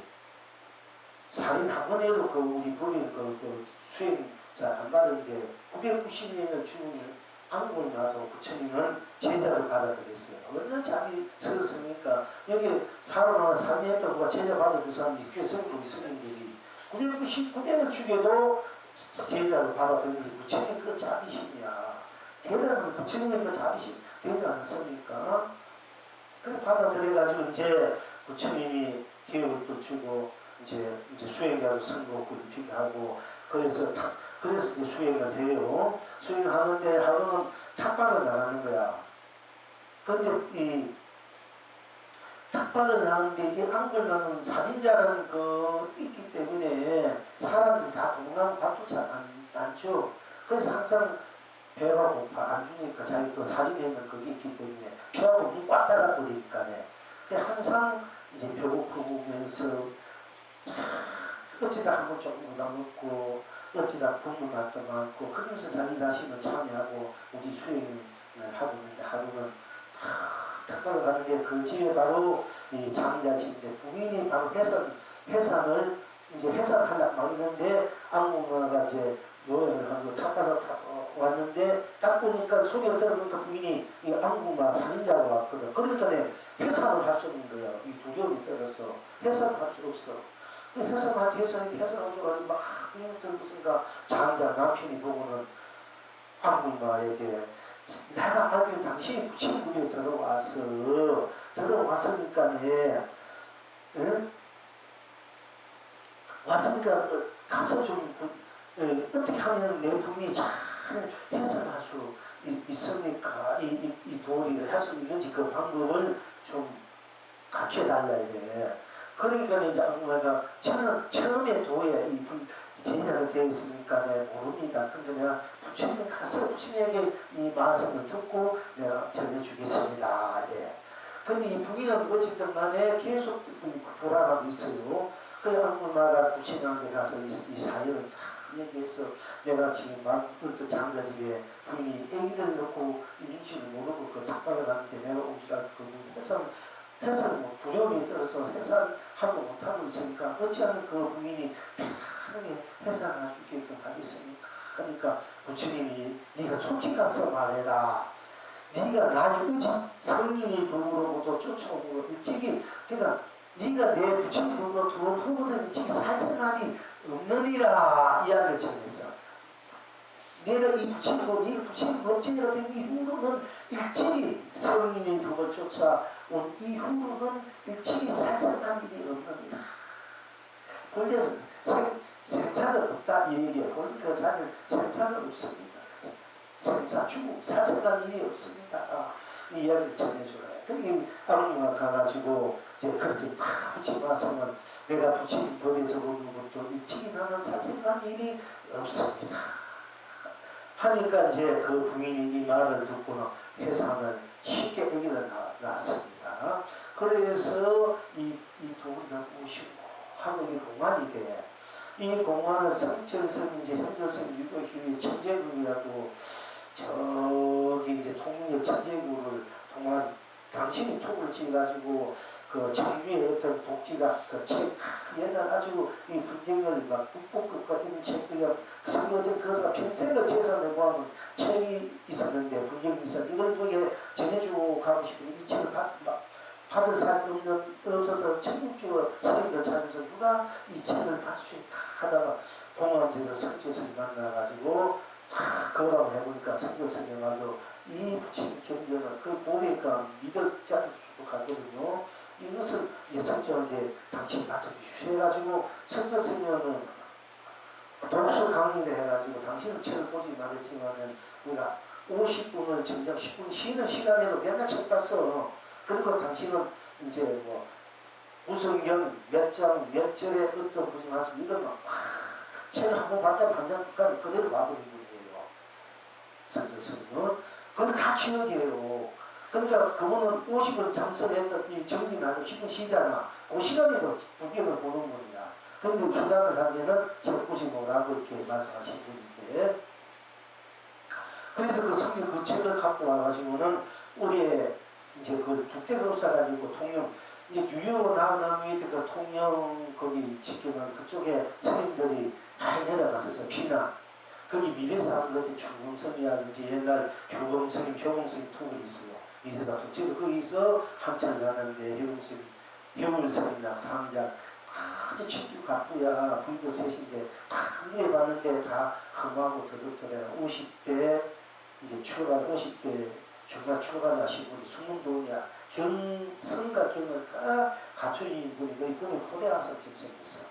살인 한 번 해도 그 우리 본인 그 수행자 한 마리인데 990년을 죽은 안골 나도 부처님은 제자를 받아들였어요. 얼마나 잠이 서럽습니까? 여기 사람 하나 삼위했던 누가 제자 받아줄 사람이 꽤 성도이 스님들이 999년을 죽여도 제자를 받아들이면서 부처님 그 자비심이야. 대단한 부처님의 그 자비심 되지 않습니까? 그래 받아들여가지고 이제 부처님이 기억을 또 주고 이제 수행자로 선거고 입히게 하고 그래서 이제 수행을 해요. 수행하는데 하루는 탑발을 나가는 거야. 근데 이 탑발을 나가는데 이 안골 나는 살인자라는 그 있기 때문에 사람들이 다 동강 바꾸지 않죠. 그래서 항상 배가 고파 안 주니까 자기 그 살인에는 그게 있기 때문에 배가 너무 꽉 달아버리니까 항상 이제 배고프면서 어찌다 한번 조금 얻어먹고 어찌다 굶는 날도 많고 그러면서 자기 자신을 참여하고 우리 수행을 하고 있는데 하루는 탁탁을 가는데 그 집에 바로 이 장자신데 부인이 바로 해산을 이제 해산하려고 막 있는데 안공마가 이제 노예를 하고 탁바로 왔는데 딱 보니까 소리를 들어보니까 부인이 이 안공마 살인자로 왔거든. 그러니까 해산을 할 수 없는 거야. 이 두려움이 떨어서 해산을 할 수 없어. 해산할 수 가지고 막 부인을 들고서니까 장자 남편이 보고는 안공마에게 내가 알기로 당신이 부친구에 들어왔으니까 왔으니까 가서 좀 어떻게 하면 내 부인이 잘 해산할 수 있습니까? 이 도리를 할 수 있는지 그 방법을 좀 가르쳐달라 이래. 그러니까 이제 안공마가 저는 처음에 도에 이 제자가 되어 있으니까 내가 모릅니다. 근데 내가 부처님 가서 부처님에게 이 말씀을 듣고 내가 전해주겠습니다. 예. 근데 이 부인은 어쨌든 간에 계속 불안하고 있어요. 그래서 안공마가 부처님한테 가서 이 사연을 다 얘기해서 내가 지금 어떤 장자집에 부인이 애기를 놓고 눈치를 모르고 그 작방을 갔는데 내가 오지라고 그분이 해산 뭐 두려움이 들어서 해산하고 못하고 있으니까 어찌하면 그 부인이 편하게 해산할 수 있게끔 하겠습니까? 그러니까 부처님이 네가 솔직히 가서 말해라. 네가 나의 의지 성인이 부부로부터 쫓아오고 일찍이 그러니까 네가 내 부처님 부부로 들어온 후보들 일찍이 살생날이 없느니라 이야기를 전했어. 내가 이 부처님으로 네가 부처님 법제가 된 이후로는 일찍이 성인의 법을 쫓아온 이후로는 일찍이 살생할 일이 없느니라 본래에서 생사는 없다 이 얘기예요. 본래 그 자리는 생사는 없습니다. 생사 죽음 사생한 일이 없습니다. 이 이야기를 전해주라. 그게 암루가 가가지고 이제 그렇게 다 붙임 왔으면 내가 붙임 법에 들어오는 것도 있긴 하나 사생한 일이 없습니다. 하니까 이제 그 부인이 이 말을 듣고는 해산을 쉽게 얘기를 놨습니다. 그래서 이 도리가 오시고 하늘이 공안이 돼. 이 공안은 성철성 이제 현철성 유교희의 천재국이라고 저기 이제 통영의 천재국을 통한 당신이 톡을 지어가지고 그 청주의 어떤 독지가 그 책 옛날 아주 이 불경을 막 북북극과 이런 책들이 성경적 그것가 평생을 재산을 모아놓은 책이 있었는데 불경이 있었는데 이걸 거기에 전해주고 가고 싶은데 이 책을 받을 사람이 없어서 천국주의 스님들 찾으면서 누가 이 책을 받을 수 있다 하다가 공안제에서 성철스님 만나가지고 다 거담을 해보니까 성철스님 말로 이 부친 경전은 그 보니까 믿을 자들 수도 가거든요. 이것을 이제 성철한테 당신이 맡아주십시오 해가지고 성철스님은 독서 강의를 해가지고 당신은 책을 보지 말았지만은 우리가 50분을 정작 10분 쉬는 시간에도 맨날 책 봤어. 그리고 당신은 이제 뭐 우성경 몇 장 몇 절에 어떤 부지 말씀 이런 막 책을 한번 봤다면 한 장 그대로 와버린 거예요. 성철스님은 그거 다 기억이에요. 그러니까 그분은 50분 참석했던 이 정진하고 10분 쉬잖아. 그 시간에도 불경을 보는 분이야. 그런데 휴가를 하면은 책 보지 뭐라고 이렇게 말씀하신 분인데 그래서 그 성경 그 책을 갖고 와가지고는 우리의 이제 그 죽대가 없어가지고 통영 이제 유효 나오는 위에 그 통영 거기 지키면 그쪽에 스님들이 많이 내려갔어서 피나 거기 미래사 하는 것이 충봉성이라든지 옛날 효봉스님 톡이 있어요. 미래사 톡. 지금 거기서 한참 가는데 효봉스님이랑 상장 아주 친구 갑부야 부인도 셋인데 다 한눈에 봤는데 다 험하고 더럽더래요. 50대 이제 50대 중간 출간하신 분이 숨은돈이야. 성과 경을 다 갖춘 분이 거의 보면 포대하서 생겼어.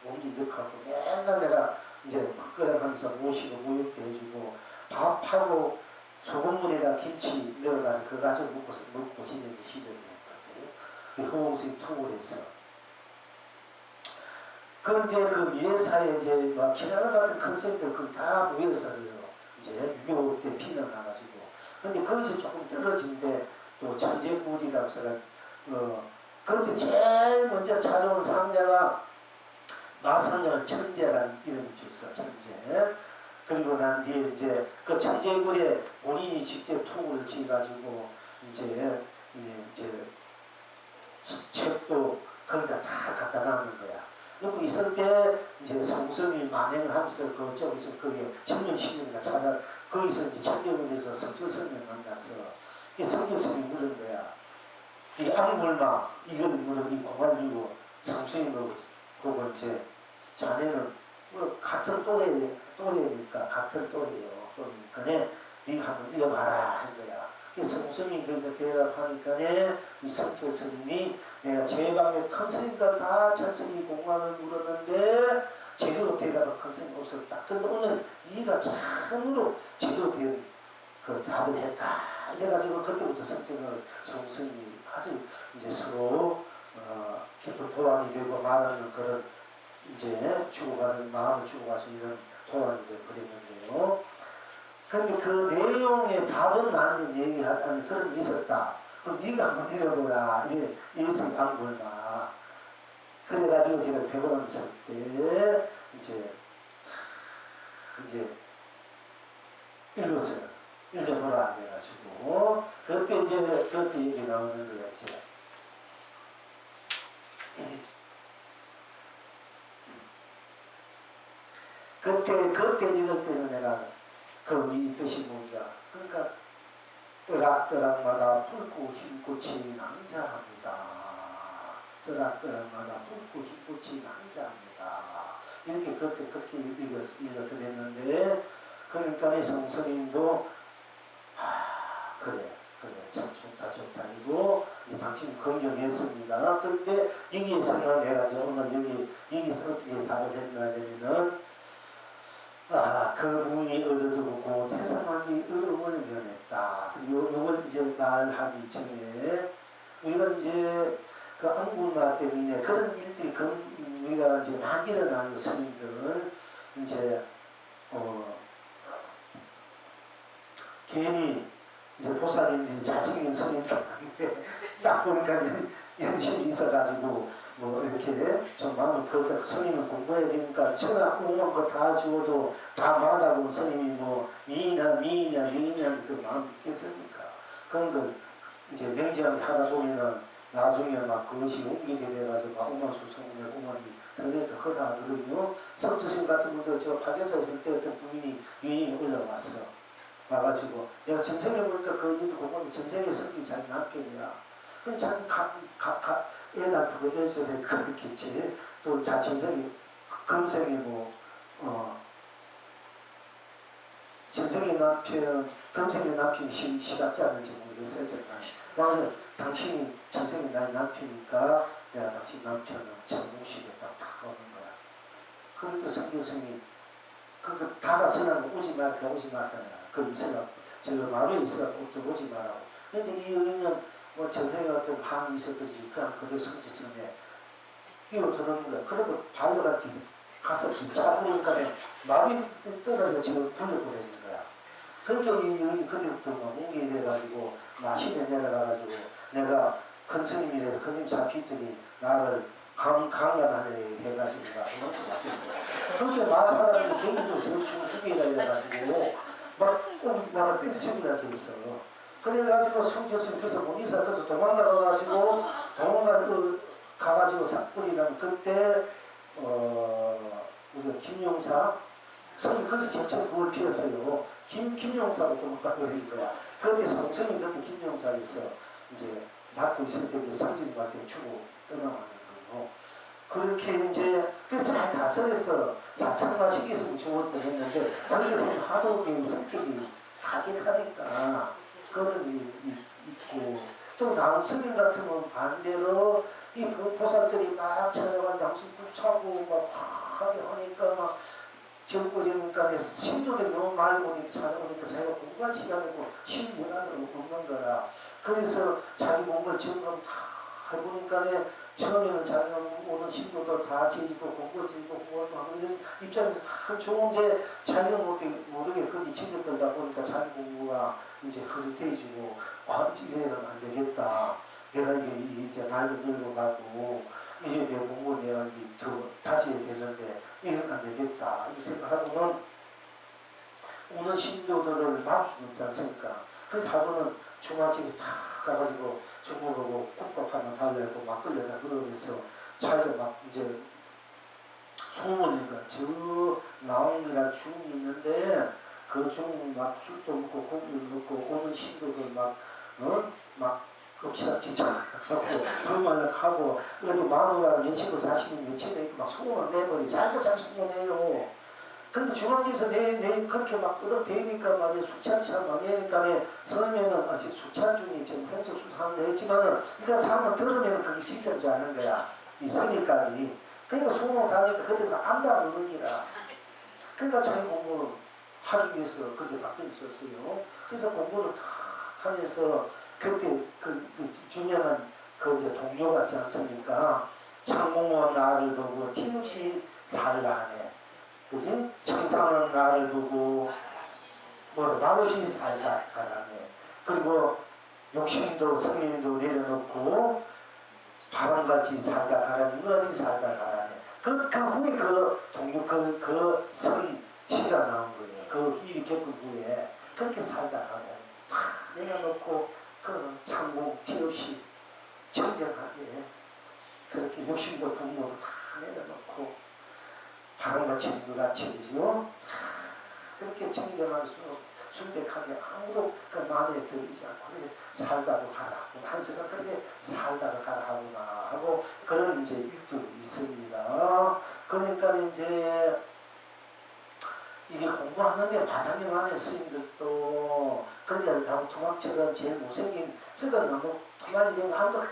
몸이 이렇하고 맨날 내가 이제 끓여가면서 모시고 모욕도 해주고 밥하고 소금물에다 김치 넣어가지고 그거 가지고 먹고 지내는 시절이었거든요. 호봉스님 통을 했어. 그런데 그 미래사에 이제 막 키라나 같은 컨셉들 그거 다 모였어요. 이제 6.25 때 피난 나가지고. 근데 거기서 조금 떨어진데 또 천재굴이라고 해서 그때 제일 먼저 찾아온 상자가 마상을 천재라는 이름을 줬어. 천재. 그리고 난 뒤에 이제 그 천재굴에 본인이 직접 톡을 지어가지고 이제 책도 거기다 다 갖다 놔는 거야. 그리고 있을 때 이제 성성이 만행을 하면서 그쪽에서 거기에 청년시즌가 찾아 거기서 이제 천재굴에서 성철스님을 만났어. 그 성철스님이 물은 거야. 이 악물마 이걸 물은 이 공안이고 성성이 보고 이제 자네는 뭐 같은 또래니까 같은 또래예요. 그러니까 네가 한번 읽어봐라 한 거야. 그래서 성성이 그래서 대답하니까 이 성철스님이 내가 제방에 큰 스님들 다 찬성이 공안을 물었는데 제대로 대답을 큰 스님 없었다. 그런데 오늘 네가 참으로 제대로 된 그 답을 했다. 이래가지고 그때부터 성성이 아주 이제 서로 깊은 도안이 되고 말하는 그런 이제 주고받은 마음을 주고받을 수 있는 도안이 되어버렸는데요. 그런데 그 내용의 답은 나한테 얘기하다니 그런 게 있었다. 그럼 네가 한번 읽어보라. 이게 예수 안골마. 그래가지고 제가 배고남했을 때 이제 읽었어요. 읽어보라 해가지고 그때 이제 그때 얘기 나오는 거야 이제. 그때 읽을 때는 내가 이 뜻이 뭔가 그러니까 뜨락뜨락마다 붉고 흰꽃이 낭자합니다. 뜨락뜨락마다 붉고 흰꽃이 낭자합니다. 이렇게 그렇게 읽어드렸는데 그러니까 성스님도 그래 참 좋다 이고 당신 긍정했습니다. 근데 여기에서는 내가 이제 오늘 여기서 어떻게 답을 했나 하면은 그분이 얻어두고 태산하기 어려움을 면했다. 요걸 이제 말하기 전에 우리가 이제 그 안군마 때문에 그런 일들이 우리가 이제 많이 일어나요. 스님들 이제 괜히 이제 보살님들이 잘생긴 스님들한테 딱 보니까 연신이 있어가지고 뭐 이렇게 좀 마음을 그렇게 스님은 공부해야 되니까 천하 오만 거 다 주어도 다 마다고 스님이 뭐 미인이냐 그 마음이 있겠습니까? 그런 걸 이제 명제하게 하다 보면은 나중에 막 그것이 옮기게 돼가지고 막 오만수성에 오만이 전에도 허다하거든요. 성주스님 같은 분도 저 파괴사 있을 때 어떤 부인이 유인이 올라왔어. 와가지고 내가 전생에 보니까 그 일 공부하면 전생에 성격이 자기 남편이야. 그럼 자기 애 낳고 애절에 그렇겠지. 또 전생에 금생에 전생의 남편, 금생의 남편이 시답지 않은지 모르겠어요. 그래서 당신이 전생의 나의 남편이니까 내가 당신 남편은 천국시켰다 다 오는 거야. 그러니까 성교스님이 그 다가서라고 오지 말까 오지 말까 그 있으라고 저 마루에 있으라고 오지 말라고. 근데 이 여인은 뭐 전생에 어떤 한이 있었든지 그냥 그대 성교스님에 뛰어들어오는 거야. 그리고 바위가 가서 차버리니까 마루에 떨어져 지금 불려버리는 거야. 그러니까 이 여인이 그때부터 막 옮기게 돼가지고 마신에 내려가가지고 내가 큰 스님이 돼서 큰 스님 잡히더니 나를 강간하려 해가지고 나 도망쳐 맞겠네. 그렇게 마사람이 개인도 저축 후기가 이래가지고 막 떼치기가 돼 있어. 그래가지고 성교스님 그래서 문의사 그래서 도망가가지고 가가지고 삭불이랑 그때 우리가 김용사 성이 거기서 전체 불을 피웠어요. 김용사로 도망가버린 거야. 그때 성성이 그때 김용사 있어 이제 맡고 있을 때 성진님한테 주고 떠나가는 거예요. 그렇게 이제 그래서 잘 다스렸어. 사상화시켰으면 좋을 뻔했는데 성교스님 하도 성격이 가격하니까 그런 일이 있고 또 남스님 같으면 반대로 이 보살들이 막 찾아가 양심국 사고 막 하게 하니까 막 지역거리니까 신도를 너무 많이 오니까 찾아오니까 자기가 공부할 시간이고 신문화도 없는 거라. 그래서 자기 공부를 지금까지 다 해보니까 처음에는 자기가 오는 신도도 다 지지고 공부 지지고 공부하고 이런 입장에서 참 좋은데 자기가 모르게 거기 지겨들다 보니까 자기 공부가 이제 흐릿해지고 이래는 안 되겠다. 내가 이제 나이도 늙어가고 이제 내 공부 내가 더 다시 해야 되는데 이건 안 되겠다. 이 생각하고는 오는 신도들을 막을 수는 없지 않습니까? 그래서 하루는 중화집에 탁 가가지고 정보보고 국밥 하나 달래고 막 끌려다 그러면서 자기가 막 이제 소문이니까 저 나온이라 중이 있는데 그 중 막 술도 먹고 고기도 먹고 오는 신도들 막 읍시다 기차하고 그말락하고 어디 마누라 며칠고 자식이 며칠에 이렇게 막 소문을 내버리 자기가 잘 소문해요. 근데 중앙집에서 내 그렇게 막 끌어대니까 말이야 수찬처럼 막 하니까 처음에는 아직 수찬 중에 지금 현재 수사하는 했지만은 일단 사람은 들으면 그게 진짜인 줄 아는 거야. 이 성의감이. 그러니까 소문 다니까 그때는 아무도 안 오는 기라. 그러니까 자기 공부를 하기 위해서 그렇게 바뀌어 있었어요. 그래서 공부를 다 하면서 그때 그 중요한 그 이제 동료 같지 않습니까? 창공은 나를 보고 티없이 살라네. 그지? 청상은 나를 보고 말없이 살라네. 그리고 욕심도 성님도 내려놓고 바람같이 살다 가라네. 눈같이 살다 가라네. 그 후에 그 동료 그 선 시가 나온 거예요. 그 일이 겪은 후에 그렇게 살다 가라네. 다 내려놓고 그 창공 티없이 청정하게 그렇게 욕심도 분노도 다 내려놓고 바람같이 물같이 그지요? 다 그렇게 청정할 수 순백하게 아무도 그 마음에 들이지 않고 그렇게 살다가 가라 한 세상 그렇게 살다가 가라 하구나 하고 그런 이제 일도 있습니다. 그러니까 이제 이게 공부하는데 마상님 안에 스님들도 그러니까 나무 토막처럼 제일 못생긴 썩은 나무 토막이 되면 아무도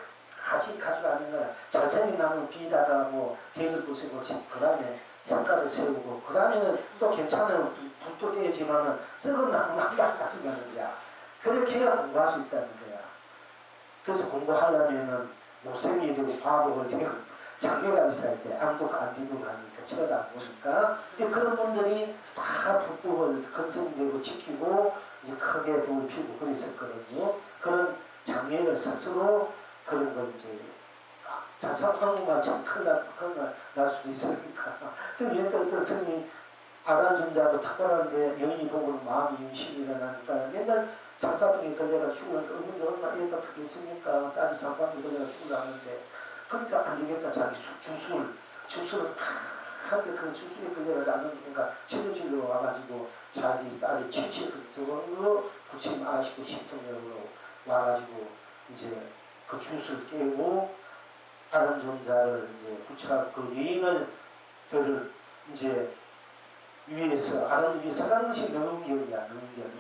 같이 가져가는 거야. 잘생긴 나무 비다가 뭐 개들 부수고 그 다음에 성가를 세우고 그 다음에는 또 괜찮은 불도 떼지만은 썩은 나무는 안 가져가는 거야. 그렇게 해야 공부할 수 있다는 거야. 그래서 공부하려면은 못생기게 되고 바보가 되고 장애가 있어야 돼. 아무도 안 들고 가니까 쳐다 안 보니까. 그런 분들이 다 불법을 건성되고 지키고 이제 크게 불을 피우고 그랬었거든요. 그런 장애를 스스로 그런 걸 이제 자책하고만 참 큰일 날 수도 있으니까. 또 어떤 스님이 아란존자도 탁월한데 여인이 보고는 마음이 임신이 일어나니까 맨날 상사병에 걸려가 죽으니까 어머니 얼마나 애가 크겠습니까? 딸이 상사병에 걸려가 죽으라는데 그러니까 안 되겠다. 자기 주술을 하게 그 주술에 걸려가지고 안 되니까 치료질로 와가지고 자기 딸이 70을 들어온 거 부침 아시고 신통력으로 와가지고 이제 그 주술 깨고 아란존자를 이제 구출하고 그 여인을 이제 위에서 아란 위에 서가는 것이 능계이야.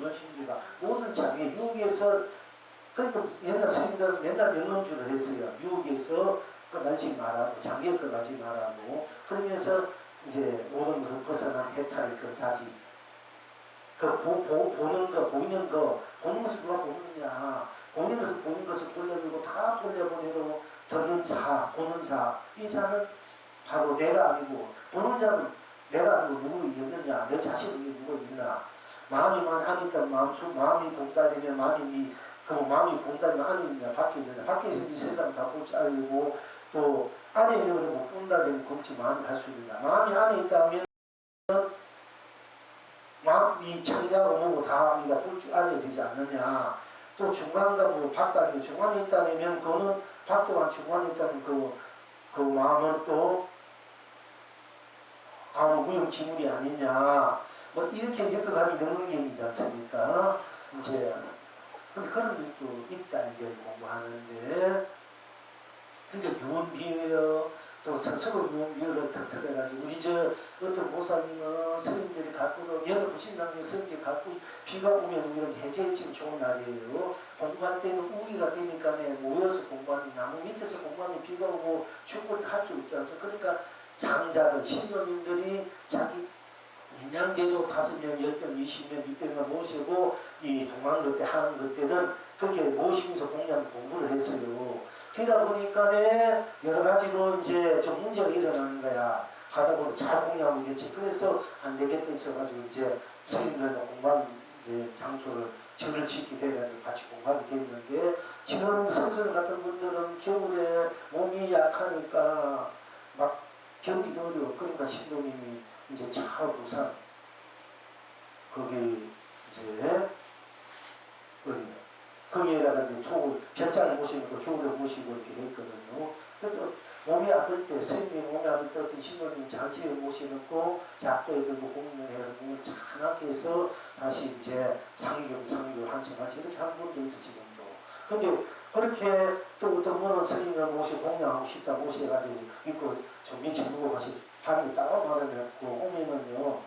능신주가 모든 장애 유혹에서 그러니까 옛날 스님들은 맨날 명령주를 했어요. 유혹에서 끝나지 말라고 장애 끝나지 말라고 그러면서 이제 모든 것을 벗어난 해탈의 그 자기 그 보는 거 보이는 거 보는 것을 누가 보느냐 보는 것을 돌려주고 다 돌려보내고 듣는 자 보는 자 이 자는 바로 내가 아니고 보는 자는 내가 아니고 누구 있느냐 내 자신이 누구 있나 마음이만 아니까 마음이 봉달이면 마음이 봉달이면 안이 있느냐 밖에 있느냐 밖에 있으면 이 세상 다 볼 줄 알고 또 안에 있는 것을 못 본다면 그렇지 마음이 할 수 있느냐 마음이 안에 있다면 마음이 창자가 뭐고 다 우리가 볼 줄 알아야 되지 않느냐 또 중간과 뭐 밖에 중간에 있다면 그거는 밖과 중간에 있다면 그 마음은 또 아무 무용지물이 아니냐 뭐 이렇게 엮어감이 능력이지 않습니까? 이제 그런 일도 있다 이게 공부하는데 그러니까 유언비어요 또 스스로 유언비어를 탁탁해가지고 우리 어떤 보살님은 스님들이 갖고 여러 부신당의 스님들이 갖고 비가 오면 우리가 해제해지면 좋은 날이에요. 공부할 때는 우위가 되니까 모여서 공부하는 나무 밑에서 공부하면 비가 오고 축구를 할 수 있지 않습니까? 그러니까 장자들 신도님들이 자기 인양대로 5명, 10명, 20명, 600명 모시고 이 동안것 때 하는 것 때는 그렇게 모시면서 공부를 했어요. 그러다 보니까 여러 가지로 이제 좀 문제가 일어나는 거야. 하다 보면 잘 공부하고 있겠지. 그래서 안 되겠다 있어가지고 이제 스님들도 공부하는 장소를 절을 짓게 돼가지고 같이 공부하게 됐는데 지금 선생 같은 분들은 겨울에 몸이 약하니까 막 견디기 어려워. 그러니까 신도님이 이제 차부산 거기 이제 거기에다가 이제 별장을 모시고 교우를 모시고 이렇게 했거든요. 그래서 몸이 아플 때 스님이 몸이 아플 때 어떤 신도님 장시에 모시고 약도 해들고 공연해서 몸을 찬하게 해서 다시 이제 상교 한층 이렇게 하는 분도 있어 지금도. 근데 그렇게 또 어떤 분은 스님을 모시고 공양하고 싶다 모셔가지고 있고 저 며칠 누고 가시 밤에 따로 말아냈고 오면은요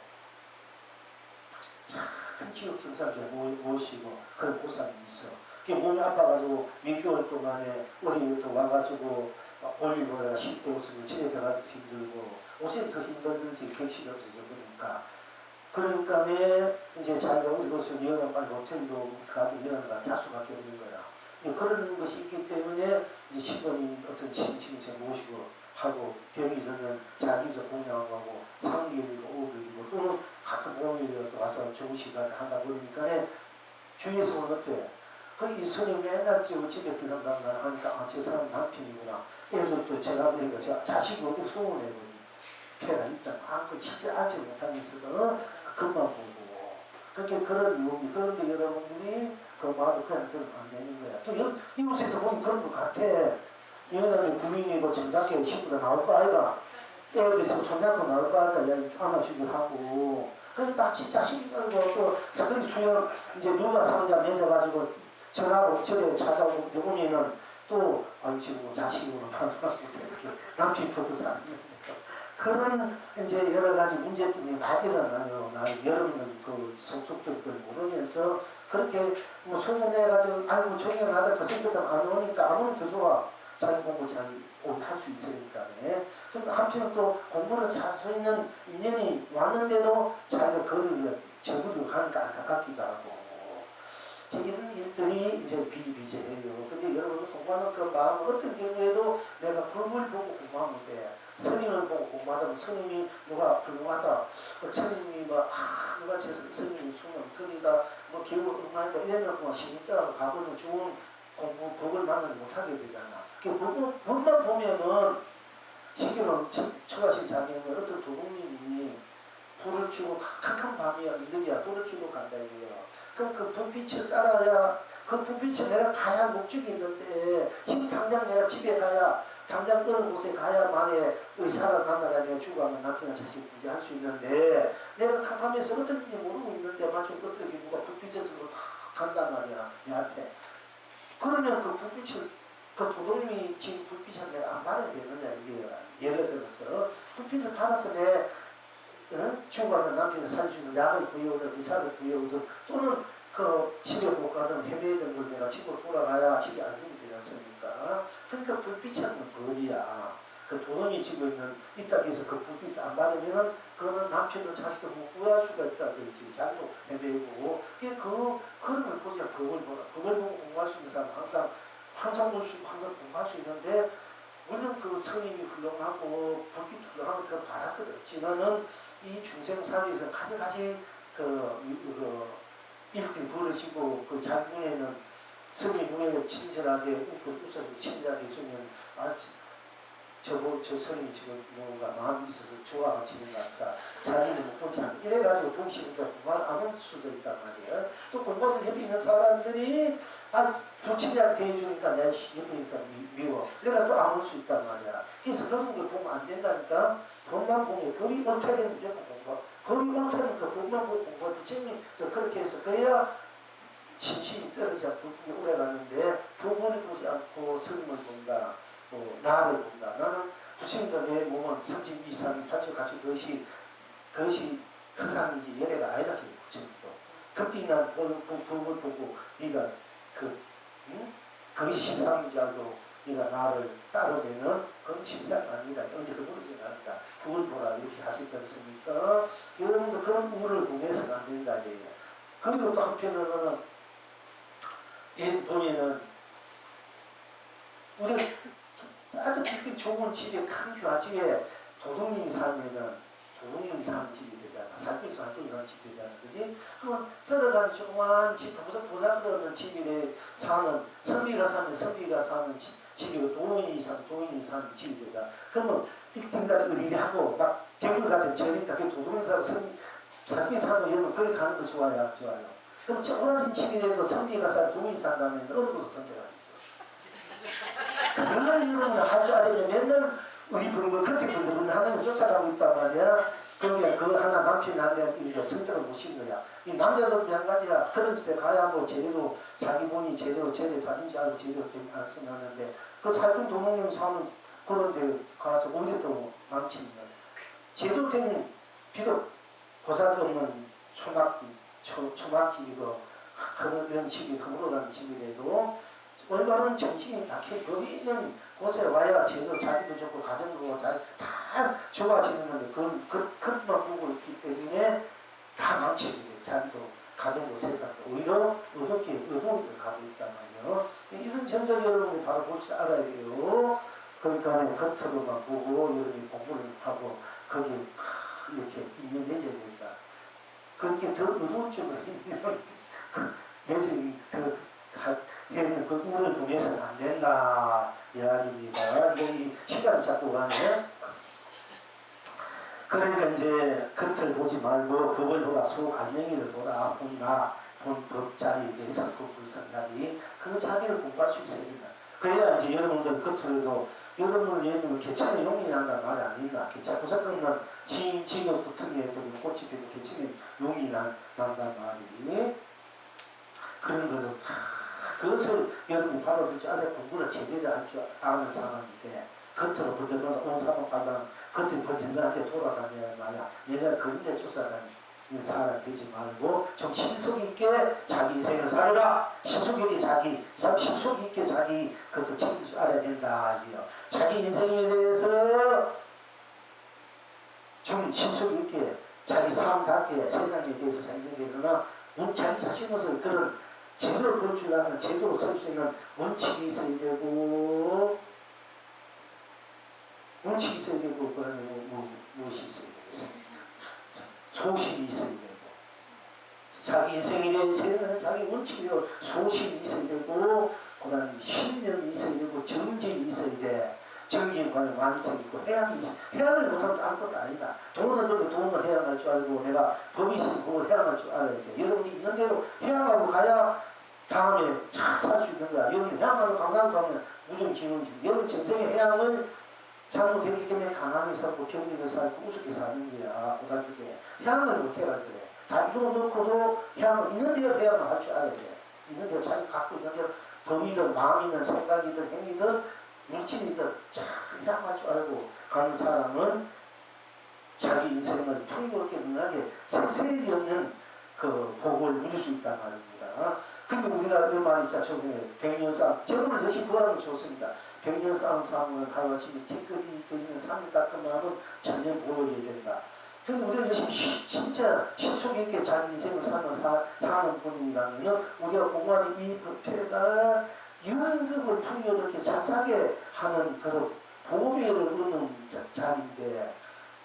참 기억증상者모시고 그런 보살님이 있어. 그게 몸이 아파가지고 몇 개월 동안에 어디 또 와가지고 볼리고다가 10대 옷을 지내다가지고 힘들고 옷이 더 힘들든지 객실이 없어서 그러니까 이제 자기가 어디 가서 여행 빨리 호텔로 가기 여행 갈 수밖에 없는 거야. 그런 것이 있기 때문에 이제 신부님 어떤 친친이 모시고 하고 병이 들면 자기서 공양하고 상기일이고 오일이고 또는 가끔 오일이라도 와서 좋은 시간에 한다 그러니까 주위에서 오는 어때? 거기 스님 맨날 집에 들어간다 하니까 저 사람 남편이구나. 애들도 제가 보니까 자식이 어디 소원해버리 걔가 일단 그 진짜 알지 못하면서도 그것만 보고 그렇게 그런 유혹이 그런데 여러분들이 그 말을 그냥 들으면 안 되는 거야. 또 이곳에서 보면 그런 것 같아. 여자들이 부인이고 정답게 친구가 나올 거 아이가 애들에서 손잡고 나올 거 아이가 안아주기도 하고 그래서 딱 진짜 힘들고 또 그런 수영 이제 누가 상자 맺어가지고 전화로 저에 찾아오고 오면은 또 지금 자식이구나 이렇게 남편 프로그램 그런 이제 여러 가지 문제점이 많이 일어나요. 여러분은 그 속속들 그걸 모르면서 그렇게 뭐 소문내가지고 아이고 정형하다 그 생각도 안 오니까 아무리 더 좋아. 자기 공부 자기 할 수 있으니까. 그러니까 한편은 또 공부를 잘 수 있는 인연이 왔는데도 자기가 거리를 저버리고 가니까 안타깝기도 하고. 이런 일들이 이제 비일비재해요. 근데 여러분 공부하는 그 마음 어떤 경우에도 내가 법을 보고 공부하면 돼. 스님을 보고 공부하다면 스님이 누가 훌륭하다. 스님이 누가 제 스님이 수능 틀리다. 기후 엉망이다. 이러면 그만 신입대학을 가보면 좋은 공부 법을 만나지 못하게 되잖아. 그 법만 보면은 쉽게 말하면 처가신 장애는 어떤 도둑님이 불을 켜고 캄캄 밤이야 이들이야 불을 켜고 간다 이게요. 그럼 그 불빛을 따라야 그 불빛을 내가 가야 할 목적이 있는데 지금 당장 내가 집에 가야 당장 어느 곳에 가야만에 의사를 만나가 내가 죽어가면 남편과 자식 부지할 수 있는데 내가 캄캄해서 어떻게 모르고 있는데 마침 어떻게 누가 불빛을 들고 다 간단 말이야 내 앞에. 그러면 그 불빛을 그 도둑님이 지금 불빛을 내가 안 받아야 되느냐 이게 예를 들어서 불빛을 받아서 내 죽어가는 남편을 살릴 수 있는 약을 구해오든 의사를 구해오든 또는 그 집에 못 가는 해외 정도를 내가 집으로 돌아가야 집이 안정이 되지 않습니까? 그러니까 불빛이 하는 벌이야. 그 도둑이 지고 있는 있다고 해서 그 불빛 안 받으면은 그거는 남편을 자식도 못 구할 수가 있다고 했지. 자기도 헤매고. 그 그림을 보지 법을 보라. 법을 보고 공부할 수 있는 사람은 항상 볼 수 있고 항상 공부할 수 있는데 물론 그 성님이 훌륭하고 불빛 훌륭하고 더 바랄 것 없지만은 이 중생사회에서 가지가지 그 일들이 벌어지고 그 자기에는 성이 문에 친절하게 웃어서 친절하게 해주면 저 성이 지금 뭔가 마음이 있어서 좋아가 지는 것 같다. 자기는 못 보지 않고 이래가지고 동시니까 공부를 안 할 수도 있단 말이에요. 또 공부를 옆에 있는 사람들이 불친절하게 대해주니까 내가 옆에 있는 사람 미워. 내가 또 안 올 수 있단 말이야. 그래서 그런 걸 보면 안 된다니까. 법만 보면 법이 옳다면 무조건 공부. 법이 옳다면 그 법만 보고 공부할 부처님이 또 그렇게 해서 그래야 심심이 떨어져 불풍이 오래 가는데 부모를 보지 않고 스님을 본다. 나를 본다. 나는 부처님과 내 몸은 32, 3, 8초 같이 그것이 허상이지 열애가 아니다. 부처님도. 급히 난 법을 보고 네가 그것이 신상인 알고 네가 나를 따르면은 그건 신상 아니다. 언제 그 버릇이 아니다. 그걸 보라 이렇게 하시지 않습니까? 여러분도 그런 우를 보내서는 안 된다. 그리고 또 한편으로는 보면은 우리가 아주 그렇게 좋은 집에 큰 교화집에 도둑님이 살면은 도둑님이 사는 집이 되잖아. 살고 있어 살고 있는 집이 되잖아. 그지? 그러면 썰어가는 조그만 집, 보잘것없는 집에 사는 선비가 사는 집이고 도인이 사는 집이 되잖아. 그러면 빌딩같은 거 일하고 막 대구도 같은 저니까 그 도둑님 사고 살고 사는 이러면 거기 가는 거 좋아요? 좋아요. 그럼 쪼그라진 집이라도 선비가 사고 도인이 산다면 어느 곳을 선택하겠어? 그런 이유는 아주 아래에 맨날 의분거 컨택분들 하는 거 쫓아가고 있단 말이야. 그게 그 하나 남편이 한테 선택을 못 신 거야. 이 남자도 마찬가지야. 그런 집에 가야 뭐 제대로 자기 본이 제대로 다닌지 알고 제대로 안 생각하는데 그 살던 도둑님 사는 그런 데 가서 오히려 더 망치는 거야. 제대로 된 비록 보살도 없는 초막집이고 이런 집이 허물어가는 집이라도 올바른 정신이 박힌 법이 있는 곳에 와야 제대로 자기도 좋고 가정도 좋고 다 좋아지는 건데 그것만 보고 있기 때문에 다 망치게 돼. 자기도 가정도 세상도 오히려 어두운 데 가고 있단 말이에요. 이런 점들 여러분이 바로 볼 줄 알아야 돼요. 그러니까 겉으로만 보고 여러분이 공부를 하고 거기 이렇게 인연 맺어야 된다. 그렇게 더 어두운 쪽으로 맺은 그 우를 보내서는 안 된다 이야기입니다. 여기 시간이 자꾸 가네. 그러니까 이제 겉을 보지 말고 법을 보라. 소갈명이를 보라. 본 법자리, 내 성품 불성자리 그 자리를 공부할 수 있어야 된다. 그래야 이제 여러분들 겉으로도 여러분을 예를 개천에 용이 난다는 말이 아닌가. 개천 고작끊는 징역 붙은 게 꽃이 피고 개천에 용이 난다는 말이 그런 것을 그것을 여러분이 받아들지 않아 공부를 제대로 할 줄 아는 사람인데 겉으로 번들거나 온 사람 받아 겉에 번들거한테 돌아다녀야 말이야. 내가 그런데 쫓아다니는 사람 되지 말고 좀 신속 있게 자기 인생을 살아라. 신속 있게 신속 있게 자기 그것을 챙길 줄 알아야 된다. 이게요. 자기 인생에 대해서 좀 신속 있게 자기 삶답게 세상에 대해서 자기에 대해서는 자기 자신으로서 그런 제대로 볼 줄 아는 제대로 설 수 있는 원칙이 있어야 되고 원칙이 있어야 되고 그 안에 무엇이 있어야 되겠습니까? 소신이 있어야 되고 자기 인생에 대해서는 자기 원칙이 되고 소신이 있어야 되고 그 다음에 신념이 있어야 되고 정진이 있어야 돼. 정진과는 완성이 있고 해양이 있어. 해양을 못하면 아무것도 아니다. 돈을 벌면 돈을 해양할 줄 알고 내가 법이 있으면 법을 해양할 줄 알아야 돼. 여러분이 있는 대로 해양하고 가야 다음에 잘 살 수 있는 거야. 여러분 해양하고 강남 가면 무슨 기운지. 여러분 전생에 해양을 잘못했기 때문에 가난하게 살고 병리를 살고 우습게 사는 거야. 고등학교 때 해양을 못해가 그래. 다 이루어놓고도 해양을 있는 대로 해양을 할 줄 알아야 돼. 있는 대로 자기 갖고 있는 대로 범이든 마음이든 생각이든 행위든 물질이든 잘 해양할 줄 알고 가는 사람은 자기 인생을 풍요롭게 능하게 세세히 없는 그 복을 누릴 수 있단 말입니다. 그리고 우리가 이 말이 있잖아. 백년 싸움. 재물을 열심히 벌하는 좋습니다. 백년 싸움 싸움은 하루아침에 티끌이 들리는 삶을 닦으면 전혀 모르게 된다. 근데 우리가 열심히 진짜 신속 있게 자기 인생을 사는 분이라면 우리가 공부하는 이 법회가 연극을 풍요롭게 자사게 하는 그런 보배를 얻는 자리인데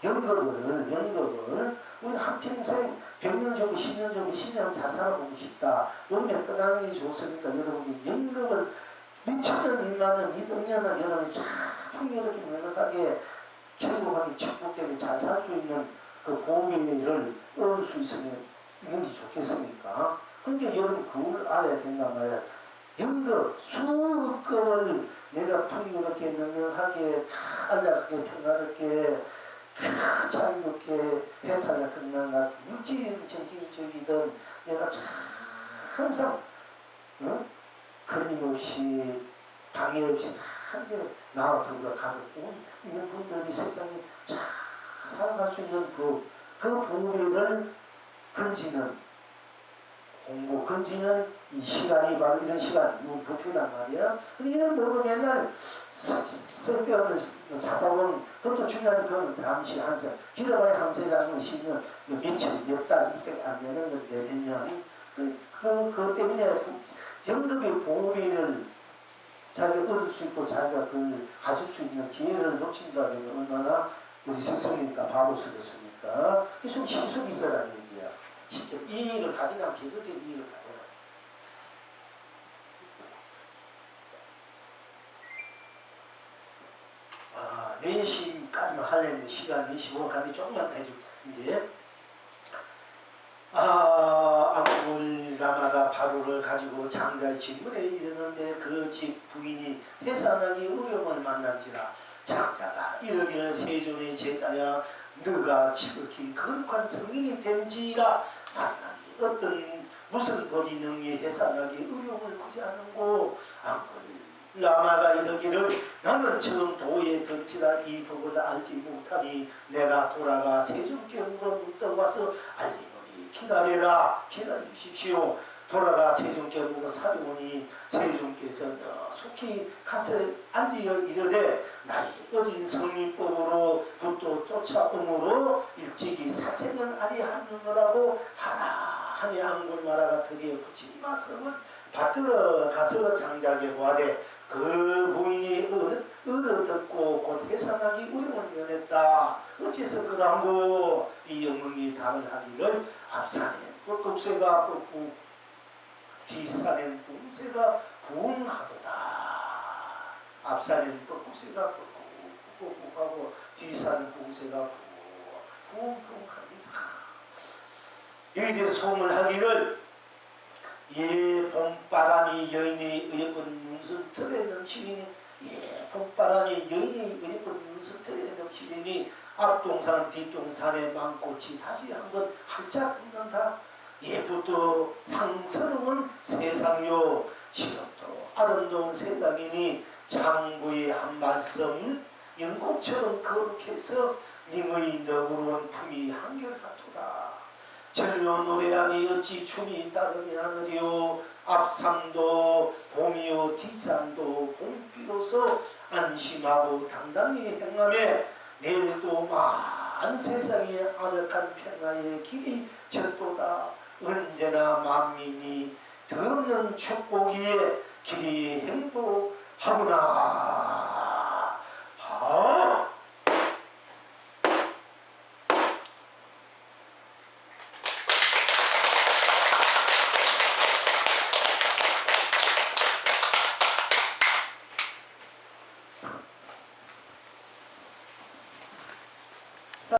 연극을 우리 한평생 100년 정도 10년 정도 10년 잘 살아보고 싶다. 여기면 끝나는 게 좋습니까? 여러분이 연극을 미천년 미만은 미등년은 여러분이 참 풍요롭게 넉넉하게 행복하게 축복되게 잘 살 수 있는 그 보배를 얻을 수 있으면 있는지 좋겠습니까? 그러니까 여러분 그걸 알아야 된단 말이야. 연극 수급을 내가 풍요롭게 넉넉하게 안락하게 평화롭게 자유롭게 해탈을 건강한 물질이든 정신적이든 내가 참 항상 끊임없이 방해 없이 함께 나와 더불어 가고 있는 분들이 세상에 잘 살아갈 수 있는 그 보배를 건지는 공부 건지는 이 시간이 바로 이런 시간이 부표단 말이야. 이런 뭐 맨날 쓸데없는 사사원 그것도 중요한 건 잠시 한세 길어봐야 한세라는 것이면 며칠 몇 달 이렇게 안 되는 건데 몇년 그것 때문에 연극의 보배를 자기가 얻을 수 있고 자기가 그걸 가질 수 있는 기회를 놓친다면 얼마나 우리 스승이니까 바보 쓰겠습니까? 그래서 신속이 있어라는 얘기야. 이익을 가지려면 제대로 된 이익을 가져라. 내일까지만 하려면 시간 4시 가면 조금만 해줘. 이제 앙골라마가 바로를 가지고 장자의 집문에 이르는데 그 집 부인이 해산하기 어려움을 만난지라. 장자가 이르기를 세존의 제자야 너가 지극히 거룩한 성인이 된지라. 만나니 어떤 무슨 법이 능히 해산하기 어려움을 보지 않고 앙골라마가 이르기를 나는 지금 도에 던지라 이 법을 알지 못하니 내가 돌아가 세존께 물어 묻어와서 알리노니 기다려라 기다리십시오. 돌아가 세존께 물어 사려오니 세존께서 속히 가서 알리어 이르되 나의 어진 성리법으로 붙도 쫓아오므로 일찍이 사생을 아니하느라고 하라 하니 앙골마라가 드디어 붙인 말씀을 받들어 가서 장자에게 구하되 그 부인이 듣고 곧 해산하기 어려움을 면했다. 어째서 그러고 이 영웅이 답을 하기를 앞산에 뻐끔새가 뻗고 뒷산엔 뿜새가 부흥하도다. 앞산엔 뻐끔새가 뻑뻑하고 뒷산은 뿜새가 부흥합니다. 여기에 대해서 소문하기를 예 봄바람이 여인의 의예쁜 눈썹틀에 넘치니 예 봄바람이 여인의 의예쁜 눈썹틀에 넘치니 앞동산 뒷동산에 망꽃이 다시 한번 활짝 웃는다. 예쁘도 상스러운 세상이요 지금도 아름다운 세상이니 장구의 한 말씀 연꽃처럼 거룩해서 님의 너그러운 품이 한결같도다. 절로 노래하니 어찌 춤이 따르지 않으리요. 앞산도 봄이요 뒷산도 봄비로소 안심하고 당당히 행하며 내일도 많은 세상에 아늑한 평화의 길이 졌도다. 언제나 만민이 더없는 축복이